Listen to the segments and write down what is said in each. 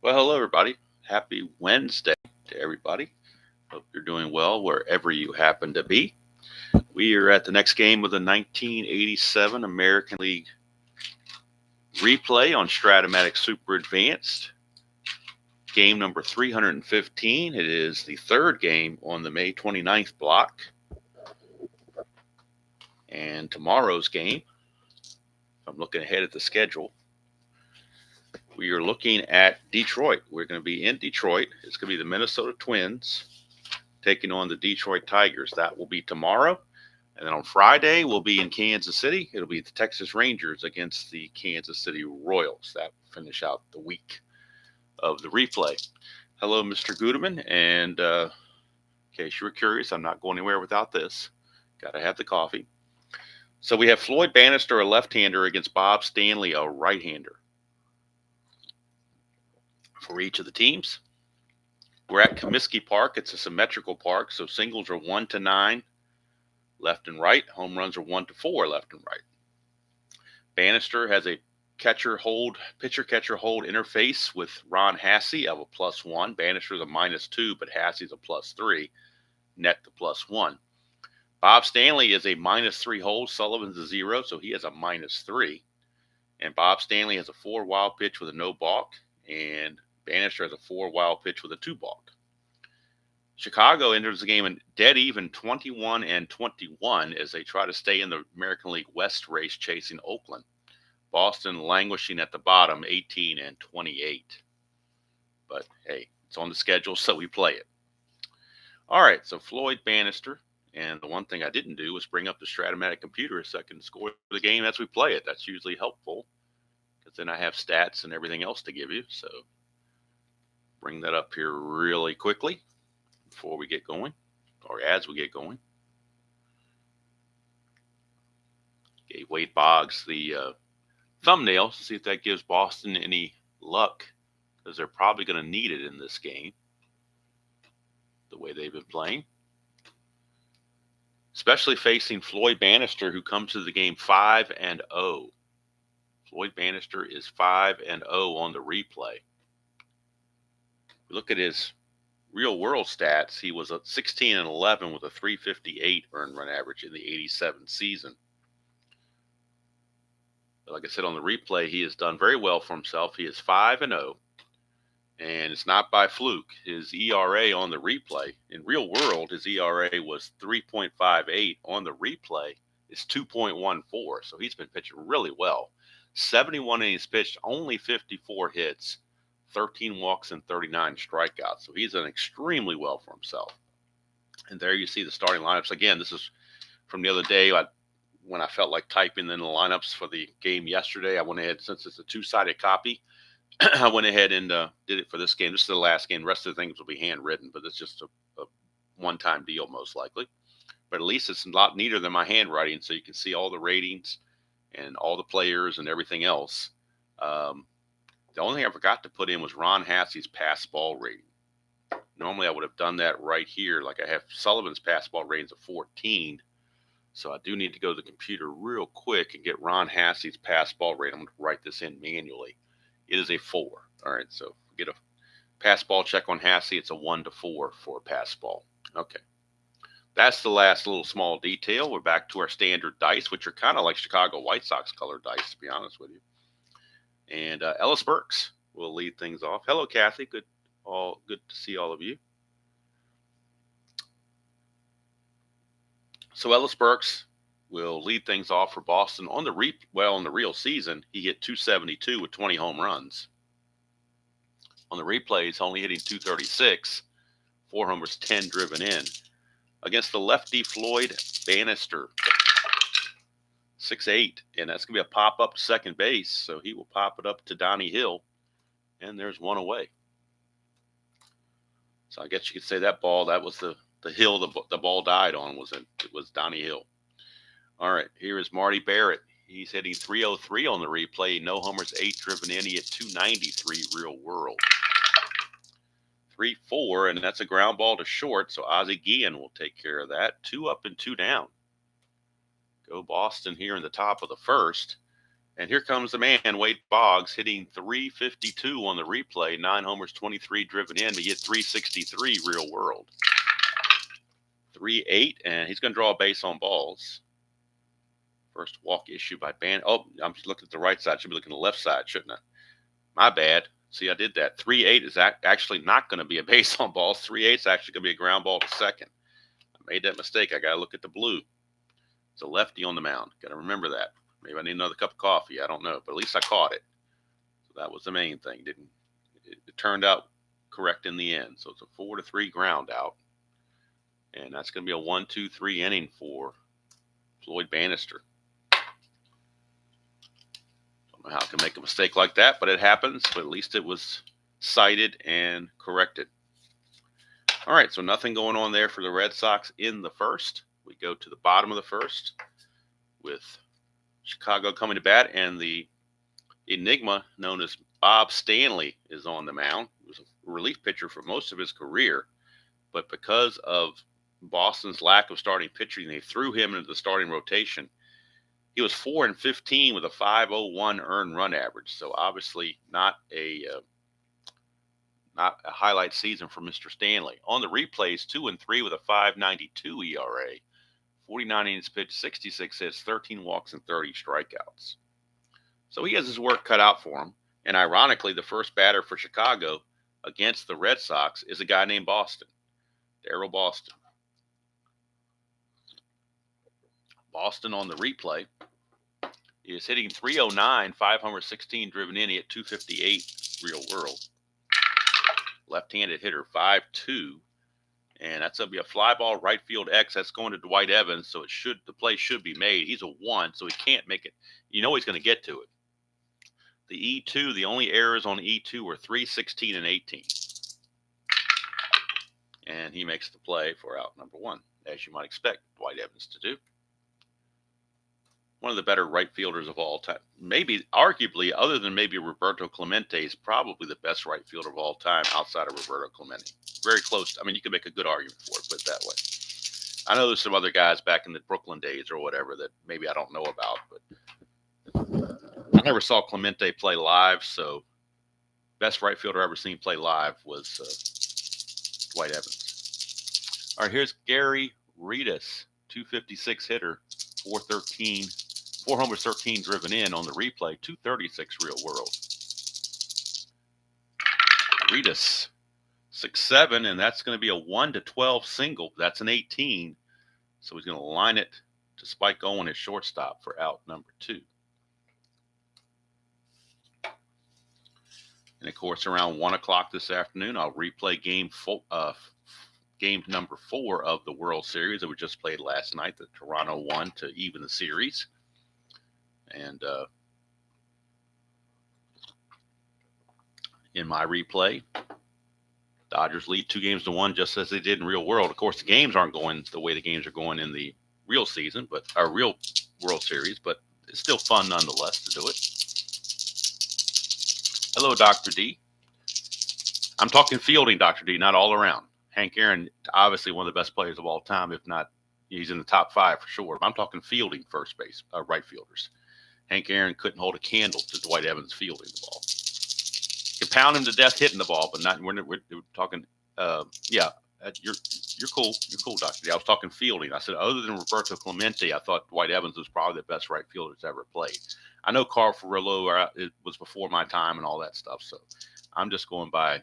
Well, hello, everybody. Happy Wednesday to everybody. Hope you're doing well wherever you happen to be. We are at the next game of the 1987 American League replay on Strat-O-Matic Super Advanced. Game number 315. It is the third game on the May 29th block. And tomorrow's game, if I'm looking ahead at the schedule, we are looking at Detroit. We're going to be in Detroit. It's going to be the Minnesota Twins taking on the Detroit Tigers. That will be tomorrow. And then on Friday, we'll be in Kansas City. It'll be the Texas Rangers against the Kansas City Royals. That will finish out the week of the replay. Hello, Mr. Gudeman. And in case you were curious, I'm not going anywhere without this. Got to have the coffee. So we have Floyd Bannister, a left-hander, against Bob Stanley, a right-hander. For each of the teams, we're at Comiskey Park. It's a symmetrical park, so singles are 1 to 9. Left and right. Home runs are 1 to 4 left and right. Bannister has a pitcher catcher hold interface with Ron Hassey of a +1. Bannister's a -2, but Hassey's a +3. Net to +1. Bob Stanley is a -3 hold. Sullivan's a 0, so he has a -3. And Bob Stanley has a 4 wild pitch with a no balk, and Bannister has a 4 wild pitch with a 2 balk. Chicago enters the game in dead even 21-21 as they try to stay in the American League West race chasing Oakland. Boston languishing at the bottom 18-28. But hey, it's on the schedule, so we play it. All right, so Floyd Bannister. And the one thing I didn't do was bring up the Strat-O-Matic computer so I can score the game as we play it. That's usually helpful because then I have stats and everything else to give you. So bring that up here really quickly before we get going, or as we get going. Gave Wade Boggs the thumbnail to see if that gives Boston any luck, because they're probably going to need it in this game, the way they've been playing. Especially facing Floyd Bannister, who comes to the game 5-0. Floyd Bannister is 5-0 on the replay. We look at his real world stats. He was at 16-11 with a 358 earned run average in the 87 season. But like I said on the replay, he has done very well for himself. He is 5-0, and it's not by fluke. His ERA on the replay, in real world, his ERA was 3.58. On the replay, it's 2.14. So he's been pitching really well. 71 innings pitched, only 54 hits, 13 walks, and 39 strikeouts. So he's done extremely well for himself. And there you see the starting lineups. Again, this is from the other day when I felt like typing in the lineups for the game yesterday. I went ahead, since it's a two-sided copy, I went ahead and did it for this game. This is the last game. The rest of the things will be handwritten, but it's just a one-time deal most likely. But at least it's a lot neater than my handwriting, so you can see all the ratings and all the players and everything else. The only thing I forgot to put in was Ron Hassey's pass ball rating. Normally I would have done that right here. Like I have Sullivan's pass ball ratings of 14. So I do need to go to the computer real quick and get Ron Hassey's pass ball rate. I'm going to write this in manually. It is a 4. All right, so get a pass ball check on Hassey. It's a 1 to 4 for a pass ball. Okay. That's the last little small detail. We're back to our standard dice, which are kind of like Chicago White Sox colored dice, to be honest with you. And Ellis Burks will lead things off. Hello, Kathy. Good to see all of you. So Ellis Burks will lead things off for Boston. On the real season, he hit 272 with 20 home runs. On the replays, only hitting 236, 4 homers, 10 driven in. Against the lefty Floyd Bannister, 6'8", and that's going to be a pop-up to second base, so he will pop it up to Donnie Hill, and there's one away. So I guess you could say that was the hill the ball died on, it was Donnie Hill. All right, here is Marty Barrett. He's hitting 303 on the replay, no homers, 8 driven in. He hit 293 real world. 3-4, and that's a ground ball to short, so Ozzie Guillen will take care of that. 2 up and 2 down. Go Boston here in the top of the first. And here comes the man, Wade Boggs, hitting 352 on the replay, 9 homers, 23 driven in. He hit 363 real world. 3-8, and he's going to draw a base on balls. First walk issued by Ban. Oh, I'm just looking at the right side. Should be looking at the left side, shouldn't I? My bad. See, I did that. 3-8 is actually not going to be a base on balls. 3-8 is actually going to be a ground ball to second. I made that mistake. I got to look at the blue. It's a lefty on the mound. Got to remember that. Maybe I need another cup of coffee. I don't know, but at least I caught it. So that was the main thing. It turned out correct in the end. So it's a 4-3 ground out, and that's going to be a 1-2-3 inning for Floyd Bannister. Don't know how I can make a mistake like that, but it happens. But at least it was cited and corrected. All right, so nothing going on there for the Red Sox in the first. We go to the bottom of the first with Chicago coming to bat, and the enigma known as Bob Stanley is on the mound. He was a relief pitcher for most of his career, but because of Boston's lack of starting pitching, they threw him into the starting rotation. He was 4-15 with a 5.01 earned run average, so obviously not a highlight season for Mr. Stanley. On the replays, 2-3 with a 5.92 ERA, 49 innings pitched, 66 hits, 13 walks, and 30 strikeouts. So he has his work cut out for him. And ironically, the first batter for Chicago against the Red Sox is a guy named Boston, Darryl Boston. Boston on the replay is hitting 309, 516 driven in. He hit 258 real world. Left-handed hitter, 5'2", and that's going to be a fly ball right field X. That's going to Dwight Evans, so the play should be made. He's a 1, so he can't make it. You know he's going to get to it. The E2, the only errors on E2 were 3, 16, and 18. And he makes the play for out number 1, as you might expect Dwight Evans to do. One of the better right fielders of all time. Maybe, arguably, other than maybe Roberto Clemente, is probably the best right fielder of all time outside of Roberto Clemente. Very close. I mean, you can make a good argument for it, put it that way. I know there's some other guys back in the Brooklyn days or whatever that maybe I don't know about, but I never saw Clemente play live, so best right fielder I ever seen play live was Dwight Evans. All right, here's Gary Redus, 256 hitter, 413. 4 homers, 13 driven in on the replay, 236 real world. Redus, 6'7", and that's going to be a 1-12 single. That's an 18. So he's going to line it to Spike Owen at shortstop for out number 2. And of course, around 1 o'clock this afternoon, I'll replay game number 4 of the World Series that we just played last night. The Toronto won to even the series. And in my replay, Dodgers lead 2-1, just as they did in real world. Of course, the games aren't going the way the games are going in the real season, but our real World Series, but it's still fun nonetheless to do it. Hello, Dr. D. I'm talking fielding, Dr. D, not all around. Hank Aaron, obviously one of the best players of all time, if not, he's in the top 5 for sure. But I'm talking fielding first base, right fielders. Hank Aaron couldn't hold a candle to Dwight Evans fielding the ball. You can pound him to death hitting the ball, but not. We're talking. You're cool. You're cool, Dr. D. I was talking fielding. I said other than Roberto Clemente, I thought Dwight Evans was probably the best right fielder that's ever played. I know Carl Furillo it was before my time and all that stuff, so I'm just going by.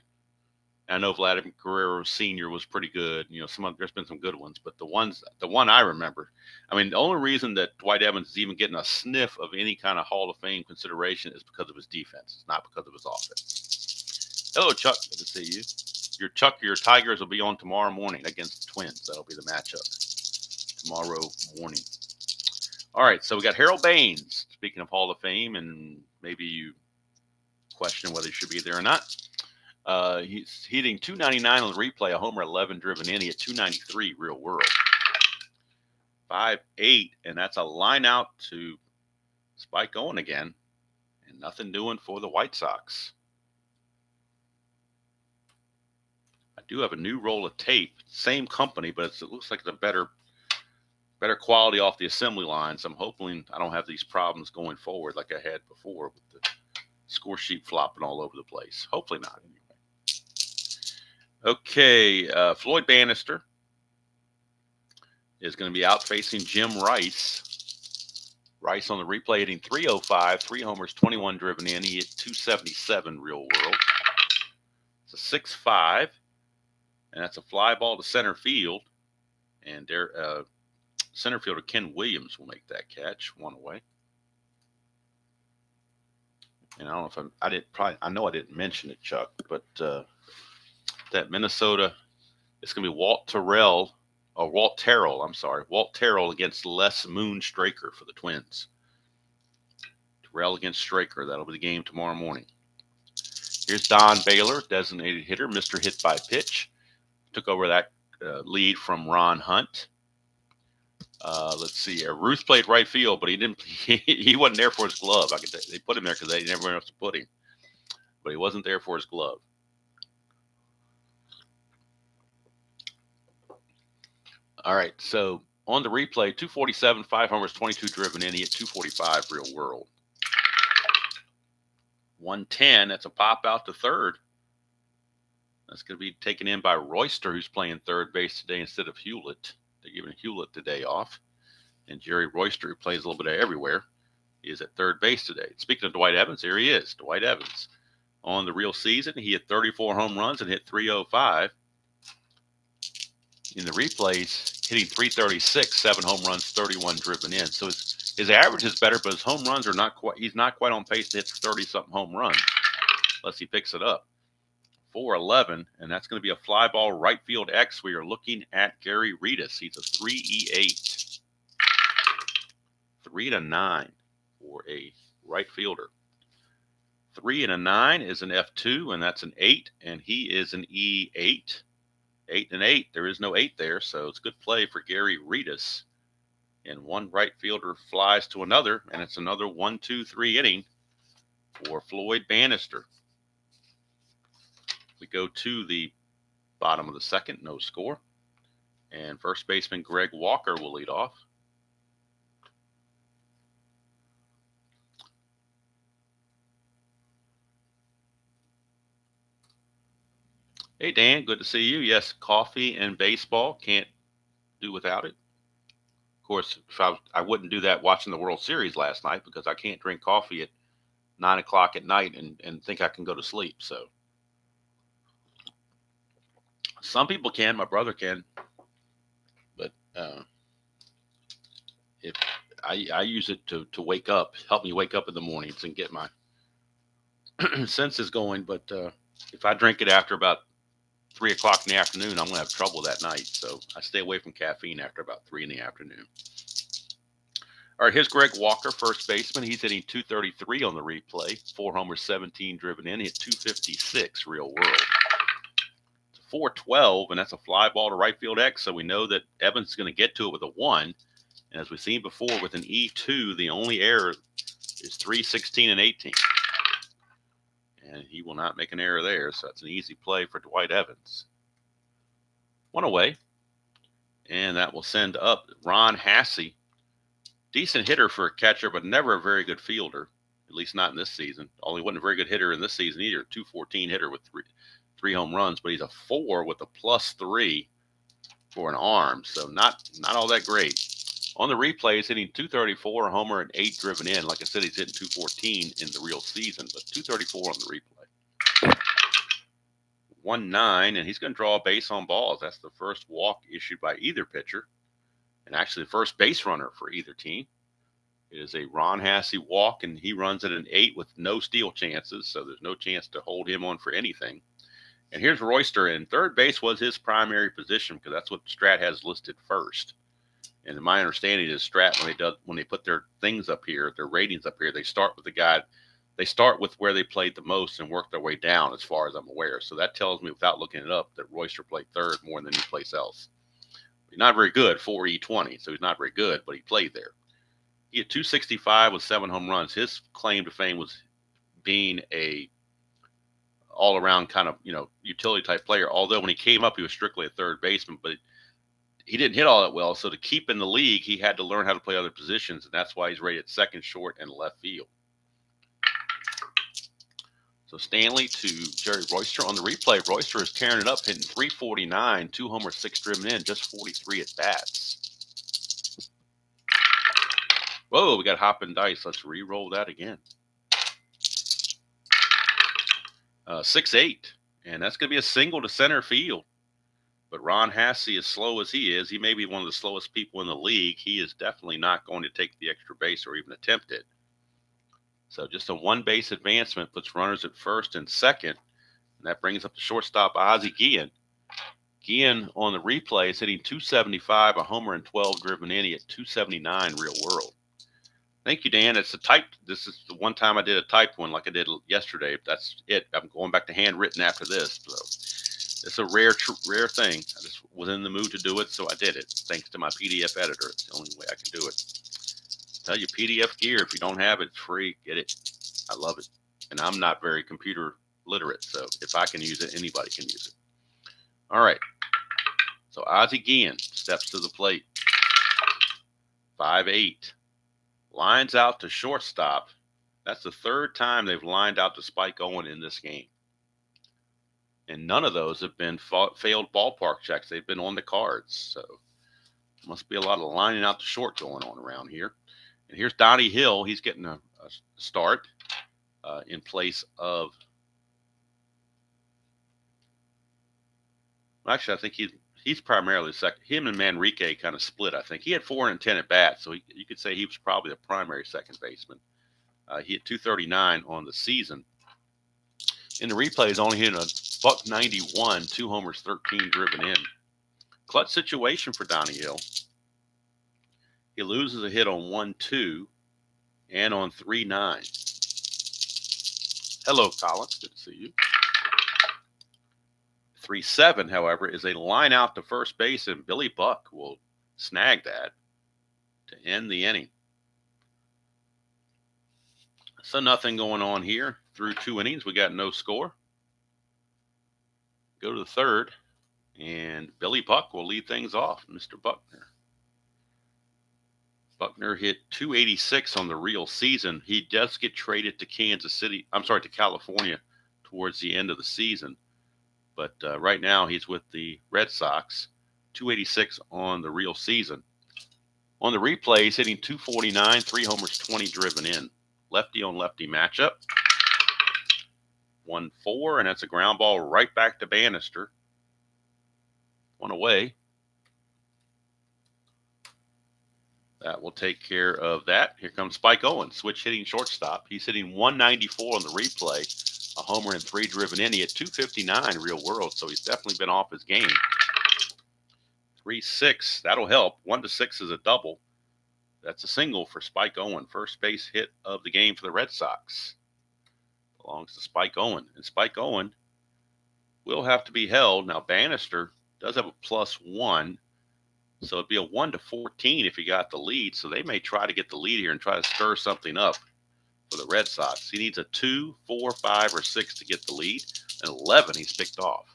I know Vladimir Guerrero Sr. was pretty good. You know, there's been some good ones, but the one I remember, I mean, the only reason that Dwight Evans is even getting a sniff of any kind of Hall of Fame consideration is because of his defense. It's not because of his offense. Hello, Chuck. Good to see you. Your Tigers will be on tomorrow morning against the Twins. That'll be the matchup tomorrow morning. All right, so we got Harold Baines. Speaking of Hall of Fame, and maybe you question whether he should be there or not. He's hitting 299 on the replay, a homer 11 driven in. He hit 293 real world. 5'8", and that's a line out to Spike Owen again, and nothing doing for the White Sox. I do have a new roll of tape, same company, but it looks like it's a better better quality off the assembly line. So I'm hoping I don't have these problems going forward like I had before with the score sheet flopping all over the place. Hopefully not, anyway. Okay, Floyd Bannister is going to be out facing Jim Rice. Rice on the replay hitting 305, 3 homers, 21 driven in. He hit 277 real world. It's a 6-5, and that's a fly ball to center field. And center fielder Ken Williams will make that catch, one away. And I don't know if I know I didn't mention it, Chuck, but that Minnesota, it's going to be Walt Terrell against Les Moonstraker for the Twins. Terrell against Straker. That'll be the game tomorrow morning. Here's Don Baylor, designated hitter, Mr. Hit by Pitch. Took over that lead from Ron Hunt. Let's see here. Ruth played right field, but he didn't. He wasn't there for his glove. They put him there because they didn't have anywhere else to put him, but he wasn't there for his glove. All right, so on the replay, 247, 5 homers, 22 driven in. He hit 245 real world. 110. That's a pop out to third. That's going to be taken in by Royster, who's playing third base today instead of Hewlett. They're giving Hewlett the day off. And Jerry Royster, who plays a little bit of everywhere, is at third base today. Speaking of Dwight Evans, here he is. Dwight Evans. On the real season, he hit 34 home runs and hit 305. In the replays, hitting 336, 7 home runs, 31 driven in. So his average is better, but his home runs are not quite, he's not quite on pace to hit 30-something home runs, unless he picks it up. 411, and that's going to be a fly ball right field X. We are looking at Gary Reedus. He's a 3E8. 3-9 for a right fielder. 3 and a 9 is an F2, and that's an 8, and he is an E8. 8 and 8. There is no 8 there, so it's a good play for Gary Reedus. And one right fielder flies to another, and it's another 1-2-3 inning for Floyd Bannister. We go to the bottom of the second, no score. And first baseman Greg Walker will lead off. Hey, Dan, good to see you. Yes, coffee and baseball. Can't do without it. Of course, if I wouldn't do that watching the World Series last night because I can't drink coffee at 9 o'clock at night and think I can go to sleep. So some people can. My brother can. But if I use it to wake up, help me wake up in the mornings and get my senses going. But if I drink it after about 3 o'clock in the afternoon, I'm going to have trouble that night. So I stay away from caffeine after about 3 in the afternoon. All right, here's Greg Walker, first baseman. He's hitting 233 on the replay. 4 homers, 17 driven in. He hit 256 real world. It's a 412, and that's a fly ball to right field X. So we know that Evans is going to get to it with a 1. And as we've seen before, with an E2, the only error is 3, 16, and 18. And he will not make an error there, so that's an easy play for Dwight Evans. 1 away, and that will send up Ron Hassey. Decent hitter for a catcher, but never a very good fielder, at least not in this season. Although he wasn't a very good hitter in this season either. 214 hitter with three home runs, but he's a 4 with a +3 for an arm, so not all that great. On the replay, he's hitting 234, a homer, and 8 driven in. Like I said, he's hitting 214 in the real season, but 234 on the replay. 1-9, and he's going to draw a base on balls. That's the first walk issued by either pitcher, and actually the first base runner for either team. It is a Ron Hassey walk, and he runs at an 8 with no steal chances, so there's no chance to hold him on for anything. And here's Royster, and third base was his primary position because that's what Strat has listed first. And my understanding is Strat, when they put their things up here, their ratings up here, they start with the guy. They start with where they played the most and work their way down, as far as I'm aware. So that tells me, without looking it up, that Royster played third more than any place else. He's not very good, 4E20, so he's not very good, but he played there. He had 265 with 7 home runs. His claim to fame was being a all-around kind of, utility type player. Although when he came up, he was strictly a third baseman, but he didn't hit all that well. So to keep in the league, he had to learn how to play other positions, and that's why he's rated second, short, and left field. So Stanley to Jerry Royster on the replay. Royster is tearing it up, hitting 349, 2 homers, 6 driven in, just 43 at bats. Whoa, we got hop and dice. Let's re-roll that again. 6-8, and that's going to be a single to center field. But Ron Hassey, as slow as he is, he may be one of the slowest people in the league. He is definitely not going to take the extra base or even attempt it. So just a one-base advancement puts runners at first and second. And that brings up the shortstop, Ozzie Guillen. Guillen on the replay is hitting 275, a homer and 12 driven in. He at 279 real world. Thank you, Dan. It's a type. This is the one time I did a typed one like I did yesterday. That's it. I'm going back to handwritten after this. So it's a rare thing. I just was in the mood to do it, so I did it. Thanks to my PDF editor. It's the only way I can do it. Tell you, PDF gear, if you don't have it, it's free. Get it. I love it. And I'm not very computer literate, so if I can use it, anybody can use it. All right. So Ozzie Guillen steps to the plate. 5-8. Lines out to shortstop. That's the third time they've lined out to Spike Owen in this game. And none of those have been failed ballpark checks. They've been on the cards. So must be a lot of lining out to short going on around here. And here's Donnie Hill. He's getting a start in place of. Actually, I think he's primarily second. Him and Manrique kind of split, I think. He had 410 at bats, so you could say he was probably the primary second baseman. He had 239 on the season. In the replay, he's only hitting a .91, 2 homers, 13 driven in. Clutch situation for Donnie Hill. He loses a hit on 1-2 and on 3-9. Hello, Colin. Good to see you. 3-7, however, is a line out to first base, and Billy Buck will snag that to end the inning. So nothing going on here. Through 2 innings, we got no score. Go to the third, and Billy Buck will lead things off. Mr. Buckner. Buckner hit 286 on the real season. He does get traded to California towards the end of the season. But right now he's with the Red Sox. 286 on the real season. On the replay, he's hitting 249, 3 homers, 20 driven in. Lefty on lefty matchup. 1-4, and that's a ground ball right back to Bannister. 1 away. That will take care of that. Here comes Spike Owen, switch hitting shortstop. He's hitting 194 on the replay, a homer and 3 driven in. He had 259 real world, so he's definitely been off his game. 3-6, that'll help. 1-6 is a double. That's a single for Spike Owen. First base hit of the game for the Red Sox. Belongs to Spike Owen. And Spike Owen will have to be held. Now, Bannister does have a +1. So it'd be a 1-14 if he got the lead. So they may try to get the lead here and try to stir something up for the Red Sox. He needs a 2, 4, 5, or 6 to get the lead. And 11, he's picked off.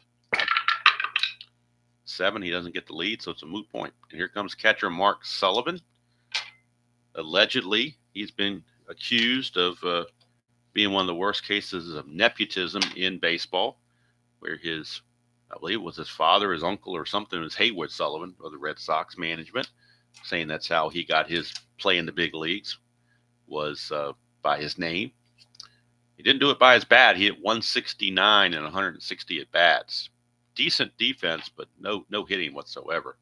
7, he doesn't get the lead, so it's a moot point. And here comes catcher Mark Sullivan. Allegedly, he's been accused of being one of the worst cases of nepotism in baseball, where I believe it was his father, his uncle, or something. It was Haywood Sullivan of the Red Sox management, saying that's how he got his play in the big leagues, was by his name. He didn't do it by his bat. He hit 169 and 160 at bats. Decent defense, but no hitting whatsoever.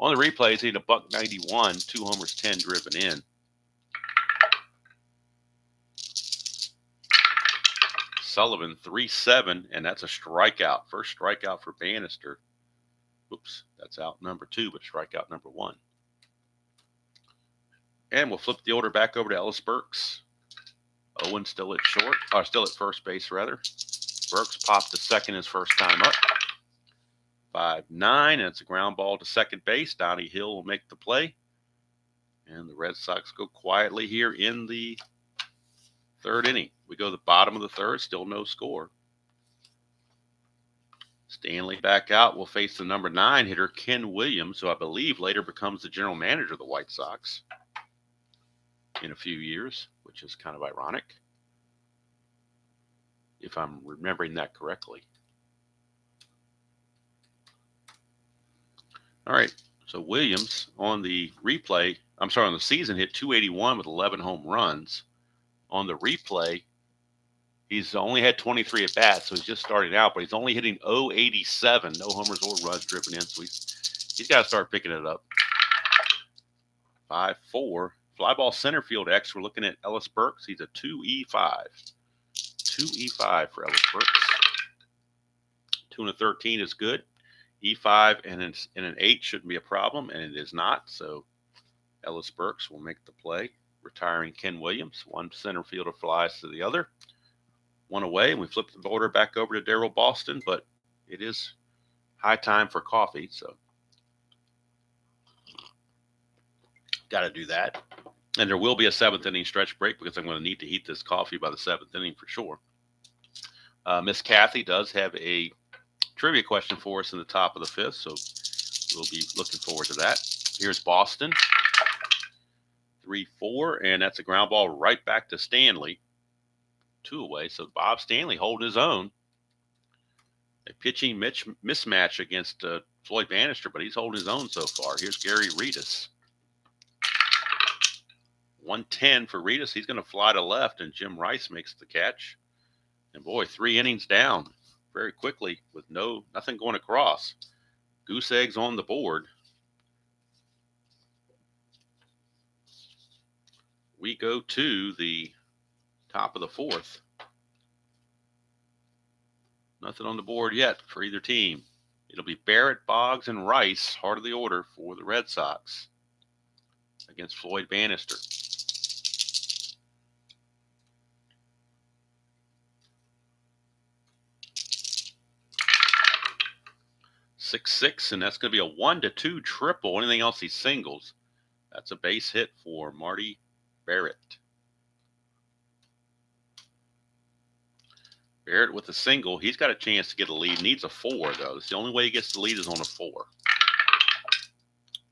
On the replays, he hit a .91, 2 homers, 10 driven in. Sullivan 3-7, and that's a strikeout. First strikeout for Bannister. Oops, that's out number 2, but strikeout number 1. And we'll flip the order back over to Ellis Burks. Owen still at first base rather. Burks popped to second his first time up. 5-9, and it's a ground ball to second base. Donnie Hill will make the play. And the Red Sox go quietly here in the third inning. We go to the bottom of the third, still no score. Stanley back out will face the number 9 hitter, Ken Williams, who I believe later becomes the general manager of the White Sox in a few years, which is kind of ironic, if I'm remembering that correctly. All right, so Williams on the replay, on the season hit 281 with 11 home runs. On the replay, he's only had 23 at bats, so he's just starting out, but he's only hitting 087, no homers or runs driven in, so he's got to start picking it up. 5-4. Fly ball center field X. We're looking at Ellis Burks. He's a 2E5. 2E5 for Ellis Burks. 2 and a 13 is good. E5 and an 8 shouldn't be a problem, and it is not. So Ellis Burks will make the play, retiring Ken Williams. One center fielder flies to the other. One away, and we flip the order back over to Darryl Boston, but it is high time for coffee, so got to do that. And there will be a 7th inning stretch break because I'm going to need to heat this coffee by the 7th inning for sure. Miss Kathy does have a trivia question for us in the top of the 5th, so we'll be looking forward to that. Here's Boston. 3-4, and that's a ground ball right back to Stanley. 2 away, so Bob Stanley holding his own. A pitching mismatch against Floyd Bannister, but he's holding his own so far. Here's Gary Reedus. 110 for Reedus. He's going to fly to left, and Jim Rice makes the catch. And boy, 3 innings down very quickly with nothing going across. Goose eggs on the board. We go to the top of the 4th. Nothing on the board yet for either team. It'll be Barrett, Boggs, and Rice, heart of the order for the Red Sox against Floyd Bannister. 6-6, and that's going to be a 1-2 triple. Anything else, he singles. That's a base hit for Marty Barrett. Barrett with a single. He's got a chance to get a lead. Needs a 4, though. It's the only way he gets the lead is on a 4.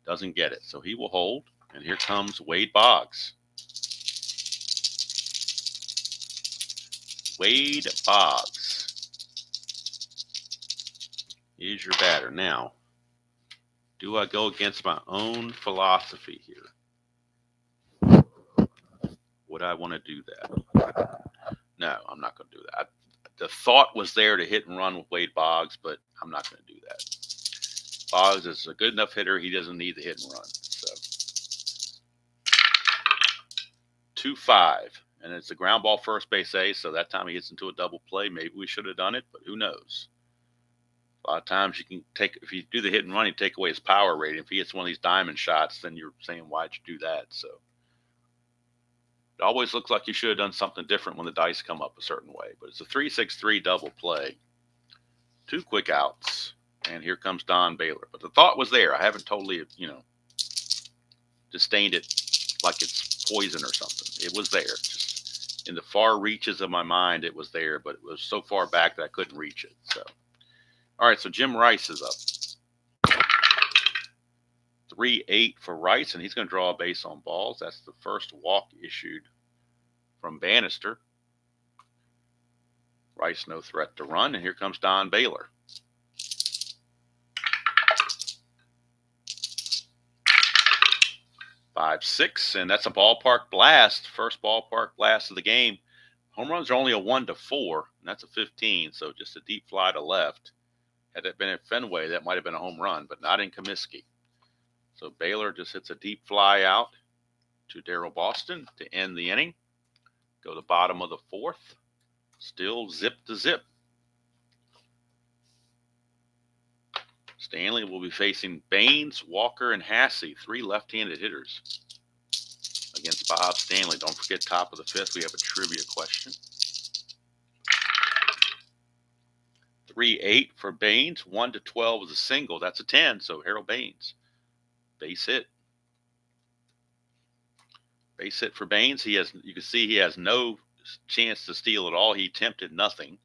Doesn't get it, so he will hold. And here comes Wade Boggs. Wade Boggs is your batter. Now, do I go against my own philosophy here? Would I want to do that? No, I'm not going to do that. The thought was there to hit and run with Wade Boggs, but I'm not going to do that. Boggs is a good enough hitter. He doesn't need the hit and run. So 2-5, and it's a ground ball first base A, so that time he gets into a double play. Maybe we should have done it, but who knows? A lot of times you can if you do the hit and run, you take away his power rating. If he hits one of these diamond shots, then you're saying, why'd you do that? So it always looks like you should have done something different when the dice come up a certain way. But it's a 3-6-3 double play. 2 quick outs. And here comes Don Baylor. But the thought was there. I haven't totally, disdained it like it's poison or something. It was there. Just in the far reaches of my mind, it was there. But it was so far back that I couldn't reach it. So, all right, so Jim Rice is up. 3-8 for Rice, and he's going to draw a base on balls. That's the first walk issued from Bannister. Rice no threat to run, and here comes Don Baylor. Five, 6, and that's a ballpark blast. First ballpark blast of the game. Home runs are only a 1-4, and that's a 15, so just a deep fly to left. Had it been at Fenway, that might have been a home run, but not in Comiskey. So Baylor just hits a deep fly out to Darryl Boston to end the inning. Go to the bottom of the 4th. Still zip to zip. Stanley will be facing Baines, Walker, and Hassey, 3 left-handed hitters against Bob Stanley. Don't forget, top of the 5th, we have a trivia question. 3-8 for Baines. 1-12 is a single. That's a 10, so Harold Baines. Base hit. Base hit for Baines. You can see he has no chance to steal at all. He attempted nothing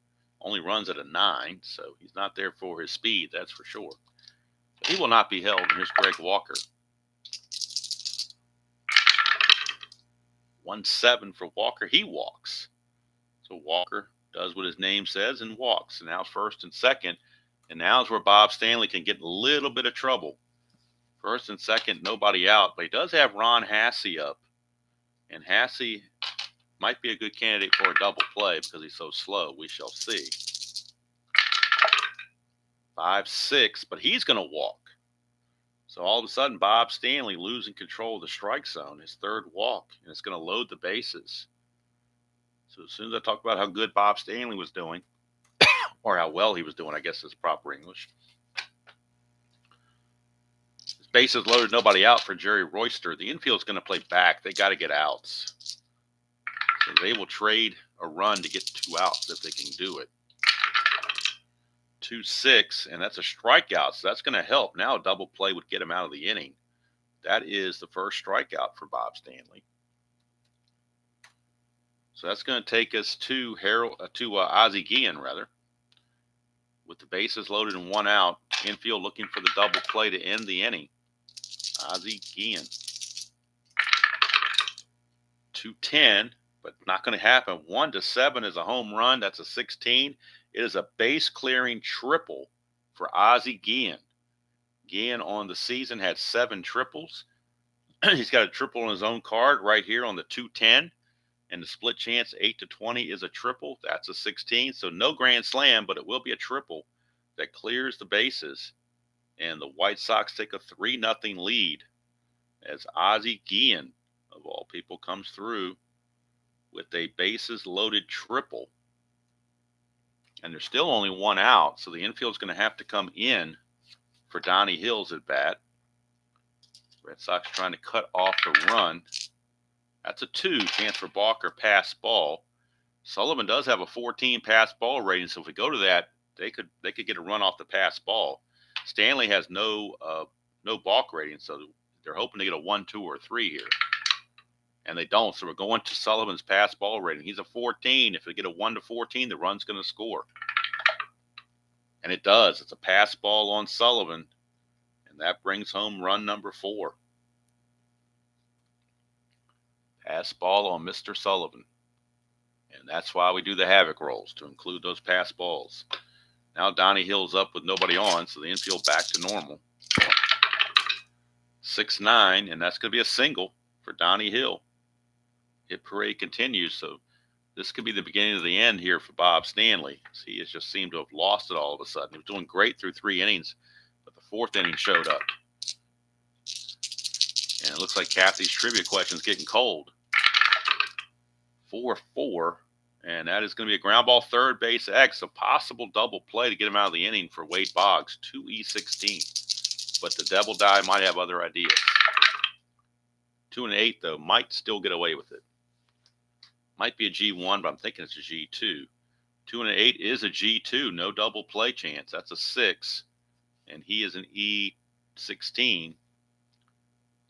Only runs at a 9, so he's not there for his speed, that's for sure. But he will not be held. And here's Greg Walker. 1-7 for Walker. He walks. So Walker does what his name says and walks. And now first and second. And now is where Bob Stanley can get in a little bit of trouble. First and second, nobody out. But he does have Ron Hassey up. And Hassey might be a good candidate for a double play because he's so slow. We shall see. 5-6, but he's going to walk. So all of a sudden, Bob Stanley losing control of the strike zone, his third walk, and it's going to load the bases. So as soon as I talk about how good Bob Stanley was doing, or how well he was doing, I guess is proper English. His bases loaded, nobody out for Jerry Royster. The infield's going to play back. They got to get outs. So they will trade a run to get 2 outs if they can do it. 2-6, and that's a strikeout, so that's going to help. Now a double play would get him out of the inning. That is the first strikeout for Bob Stanley. So that's going to take us to Ozzie Guillen, rather. With the bases loaded and 1 out, infield looking for the double play to end the inning. Ozzie Guillen. 2-10, but not going to happen. 1-7 is a home run. That's a 16. It is a base-clearing triple for Ozzie Guillen. Guillen on the season had 7 triples. He's got a triple on his own card right here on the 210. And the split chance 8-20 is a triple. That's a 16. So no grand slam, but it will be a triple that clears the bases. And the White Sox take a 3-0 lead as Ozzie Guillen, of all people, comes through with a bases-loaded triple. And there's still only 1 out, so the infield's going to have to come in for Donnie Hill's at bat. Red Sox trying to cut off the run. That's a 2, chance for Balker, pass ball. Sullivan does have a 14 pass ball rating, so if we go to that, they could get a run off the pass ball. Stanley has no balk rating, so they're hoping to get a 1, 2, or 3 here. And they don't, so we're going to Sullivan's pass ball rating. He's a 14. If we get a 1-14, the run's going to score. And it does. It's a pass ball on Sullivan, and that brings home run number 4. Pass ball on Mr. Sullivan. And that's why we do the havoc rolls, to include those pass balls. Now Donnie Hill's up with nobody on, so the infield back to normal. 6-9, and that's going to be a single for Donnie Hill. Hit parade continues, so this could be the beginning of the end here for Bob Stanley. He has just seemed to have lost it all of a sudden. He was doing great through 3 innings, but the 4th inning showed up. And it looks like Kathy's trivia question's getting cold. 4-4, and that is going to be a ground ball third base X, a possible double play to get him out of the inning for Wade Boggs, 2E16. But the double die might have other ideas. 2-8, though, might still get away with it. Might be a G1, but I'm thinking it's a G2. 2-8 is a G2, no double play chance. That's a 6, and he is an E16.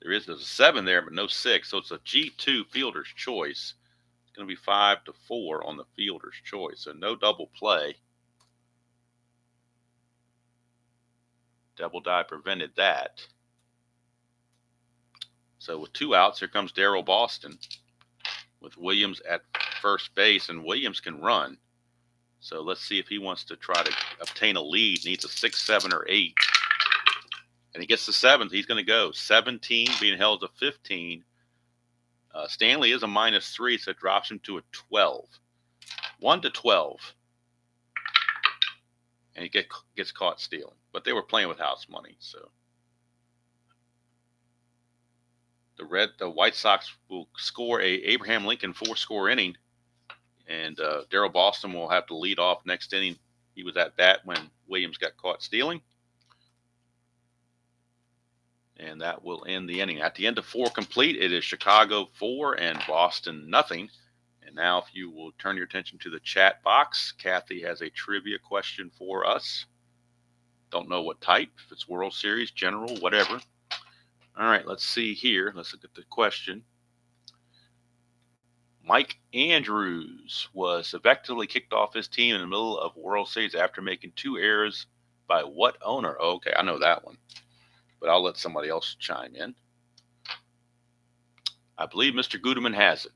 There's a 7 there, but no 6, so it's a G2 fielder's choice. It's going to be 5-4 on the fielder's choice, so no double play. Double die prevented that. So with 2 outs, here comes Darryl Boston with Williams at first base, and Williams can run. So let's see if he wants to try to obtain a lead. Needs a 6, 7, or 8. And he gets the 7th. He's going to go 17, being held to 15. Stanley is a -3, so it drops him to a 12. 1-12. And he gets caught stealing. But they were playing with house money, so. The White Sox will score a Abraham Lincoln 4-score inning, and Darryl Boston will have to lead off next inning. He was at bat when Williams got caught stealing, and that will end the inning. At the end of 4 complete, it is Chicago 4 and Boston nothing. And now, if you will turn your attention to the chat box, Kathy has a trivia question for us. Don't know what type, if it's World Series, general, whatever. All right, let's see here. Let's look at the question. Mike Andrews was effectively kicked off his team in the middle of World Series after making 2 errors by what owner? Okay, I know that one, but I'll let somebody else chime in. I believe Mr. Guterman has it.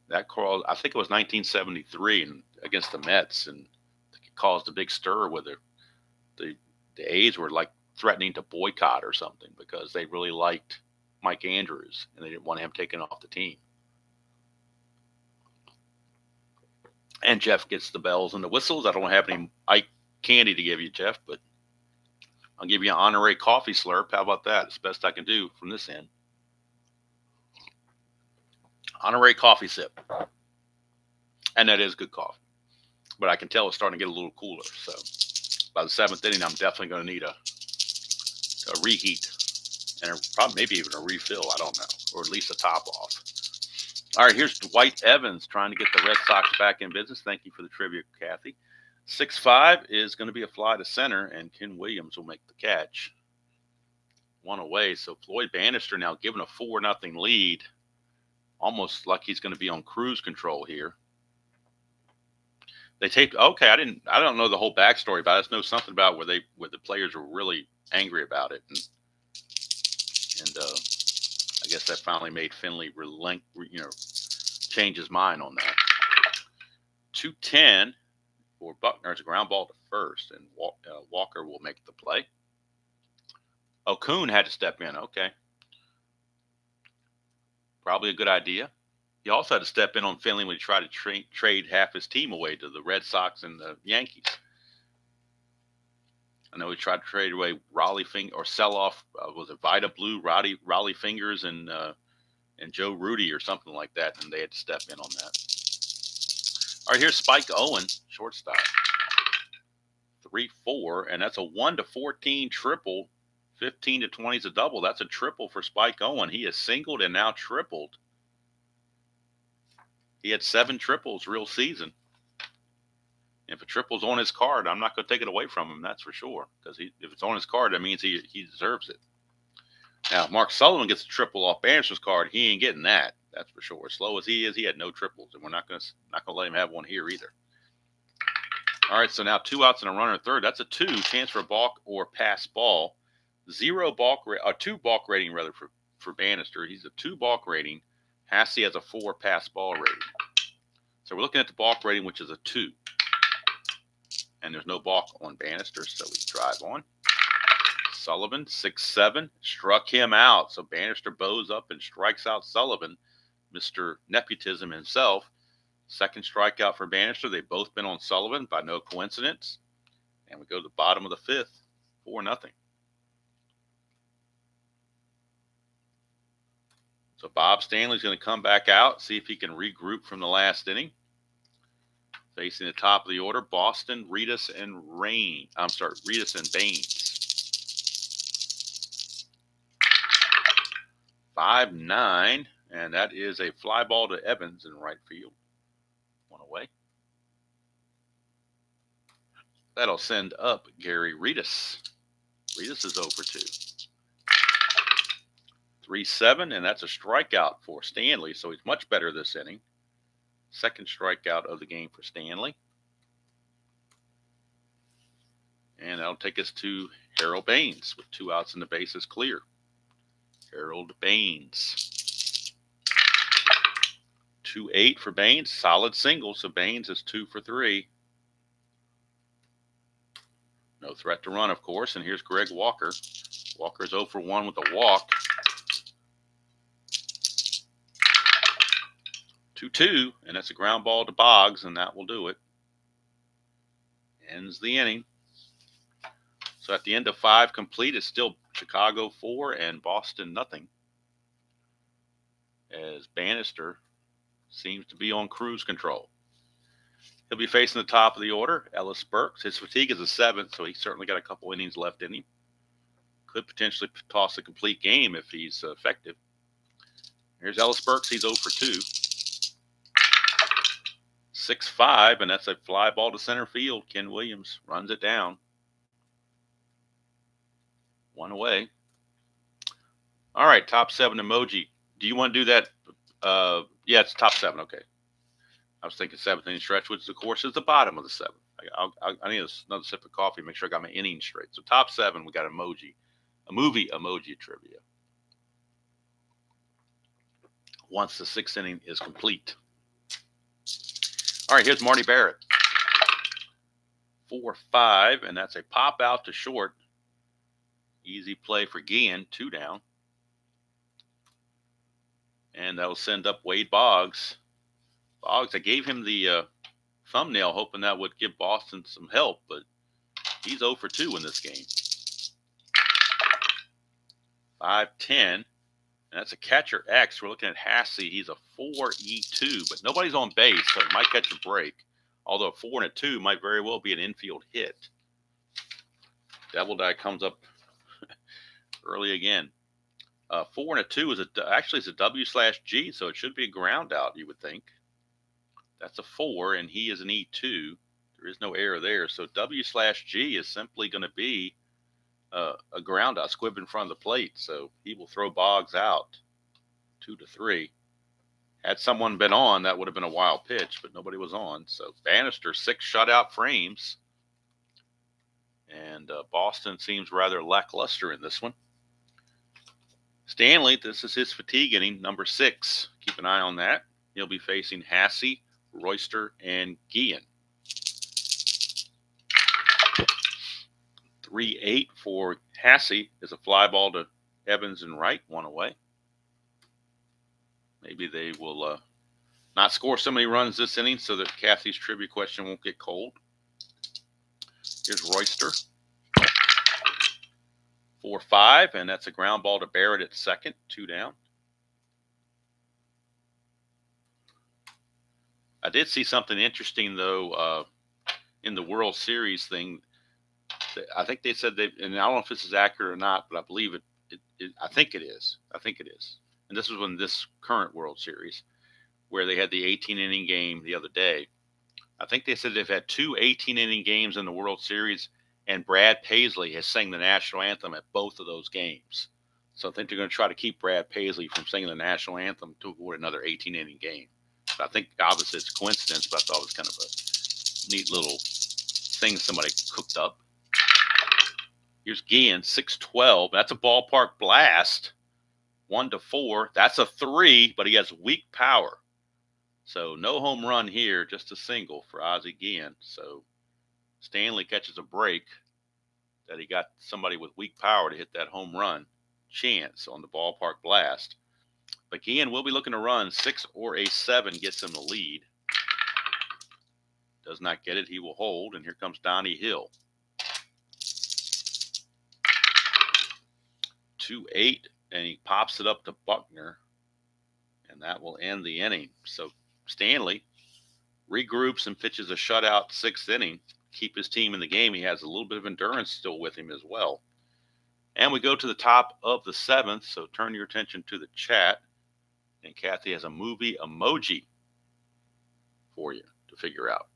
That called, I think it was 1973 against the Mets, and it caused a big stir with it. The A's were like threatening to boycott or something because they really liked Mike Andrews and they didn't want him taken off the team. And Jeff gets the bells and the whistles. I don't have any Ike candy to give you, Jeff, but I'll give you an honorary coffee slurp. How about that? It's the best I can do from this end. Honorary coffee sip. And that is good coffee. But I can tell it's starting to get a little cooler. So by the 7th inning, I'm definitely going to need a reheat and probably maybe even a refill. I don't know. Or at least a top off. All right, here's Dwight Evans trying to get the Red Sox back in business. Thank you for the trivia, Kathy. 6-5 is going to be a fly to center, and Ken Williams will make the catch. 1 away. So Floyd Bannister now given a 4-0 lead. Almost like he's going to be on cruise control here. They taped. Okay, I don't know the whole backstory, but I just know something about where the players were really angry about it, and I guess that finally made Finley change his mind on that. 2-10 for Buckner. It's a ground ball to first, and Walker will make the play. O'Kuhn had to step in. Okay, probably a good idea. He also had to step in on Finley when he tried to trade half his team away to the Red Sox and the Yankees. I know he tried to trade away or sell off, was it Vida Blue, Raleigh Fingers, and Joe Rudy or something like that, and they had to step in on that. All right, here's Spike Owen, shortstop. 3-4, and that's a 1-14 triple. 15-20 is a double. That's a triple for Spike Owen. He has singled and now tripled. He had 7 triples real season. If a triple's on his card, I'm not going to take it away from him, that's for sure. Because if it's on his card, that means he deserves it. Now, Mark Sullivan gets a triple off Bannister's card. He ain't getting that, that's for sure. As slow as he is, he had no triples, and we're not going to let him have one here either. All right, so now 2 outs and a runner at third. That's a 2, chance for a balk or pass ball. 2 balk rating rather for Bannister. He's a 2 balk rating. Hassey has a 4 pass ball rating. So we're looking at the balk rating, which is a 2. And there's no balk on Bannister, so we drive on. Sullivan, 6-7, struck him out. So Bannister bows up and strikes out Sullivan, Mr. Nepotism himself. Second strikeout for Bannister. They've both been on Sullivan by no coincidence. And we go to the bottom of the 5th, 4-0. So Bob Stanley's going to come back out, see if he can regroup from the last inning. Facing the top of the order, Boston, Reedus, and Baines. 5-9, and that is a fly ball to Evans in right field. 1 away. That'll send up Gary Reedus. Reedus is 0-2. 3-7, and that's a strikeout for Stanley, so he's much better this inning. Second strikeout of the game for Stanley. And that'll take us to Harold Baines with 2 outs and the bases clear. Harold Baines. 2-8 for Baines. Solid single, so Baines is 2 for 3. No threat to run, of course. And here's Greg Walker. Walker's 0 for 1 with a walk. 2-2, and that's a ground ball to Boggs, and that will do it. Ends the inning. So at the end of 5 complete, it's still Chicago 4 and Boston nothing. As Bannister seems to be on cruise control. He'll be facing the top of the order, Ellis Burks. His fatigue is a 7, so he's certainly got a couple innings left in him. Could potentially toss a complete game if he's effective. Here's Ellis Burks. He's 0 for 2. 6-5, and that's a fly ball to center field. Ken Williams runs it down. 1 away. All right, top 7 emoji. Do you want to do that? Yeah, it's top 7. Okay. I was thinking 7th inning stretch, which of course is the bottom of the 7th. I need another sip of coffee, make sure I got my innings straight. So top 7, we got a movie emoji trivia. Once the 6th inning is complete. All right, here's Marty Barrett. 4-5, and that's a pop out to short. Easy play for Guillen, 2 down. And that'll send up Wade Boggs. I gave him the thumbnail hoping that would give Boston some help, but he's 0 for 2 in this game. 5-10, and that's a catcher X. We're looking at Hassey. He's a 4-E2, but nobody's on base, so it might catch a break. Although a 4 and a 2 might very well be an infield hit. Devil Die comes up early again. 4 and a 2 is actually it's a W/G, so it should be a ground out, you would think. That's a 4, and he is an E2. There is no error there. So W/G is simply going to be a ground out, squib in front of the plate. So he will throw Boggs out 2-3. Had someone been on, that would have been a wild pitch, but nobody was on. So Bannister, 6 shutout frames. And Boston seems rather lackluster in this one. Stanley, this is his fatigue inning, number 6. Keep an eye on that. He'll be facing Hassey, Royster, and Guillen. 3-8 for Hassey is a fly ball to Evans and Wright, 1 away. Maybe they will not score so many runs this inning so that Kathy's trivia question won't get cold. Here's Royster. 4-5, and that's a ground ball to Barrett at second, 2 down. I did see something interesting, though, in the World Series thing. I think they said and I don't know if this is accurate or not, but I believe it. I think it is. And this was in this current World Series, where they had the 18-inning game the other day. I think they said they've had 2 18-inning games in the World Series, and Brad Paisley has sang the national anthem at both of those games. So I think they're going to try to keep Brad Paisley from singing the national anthem to avoid another 18-inning game. So I think obviously it's a coincidence, but I thought it was kind of a neat little thing somebody cooked up. Here's Guillen, 6-12. That's a ballpark blast. 1-4. That's a 3, but he has weak power. So no home run here, just a single for Ozzie Guillen. So Stanley catches a break that he got somebody with weak power to hit that home run chance on the ballpark blast. But Guillen will be looking to run. 6 or a 7 gets him the lead. Does not get it. He will hold. And here comes Donnie Hill. 2-8, and he pops it up to Buckner. And that will end the inning. So Stanley regroups and pitches a shutout 6th inning. Keep his team in the game. He has a little bit of endurance still with him as well. And we go to the top of the 7th, so turn your attention to the chat. And Kathy has a movie emoji for you to figure out.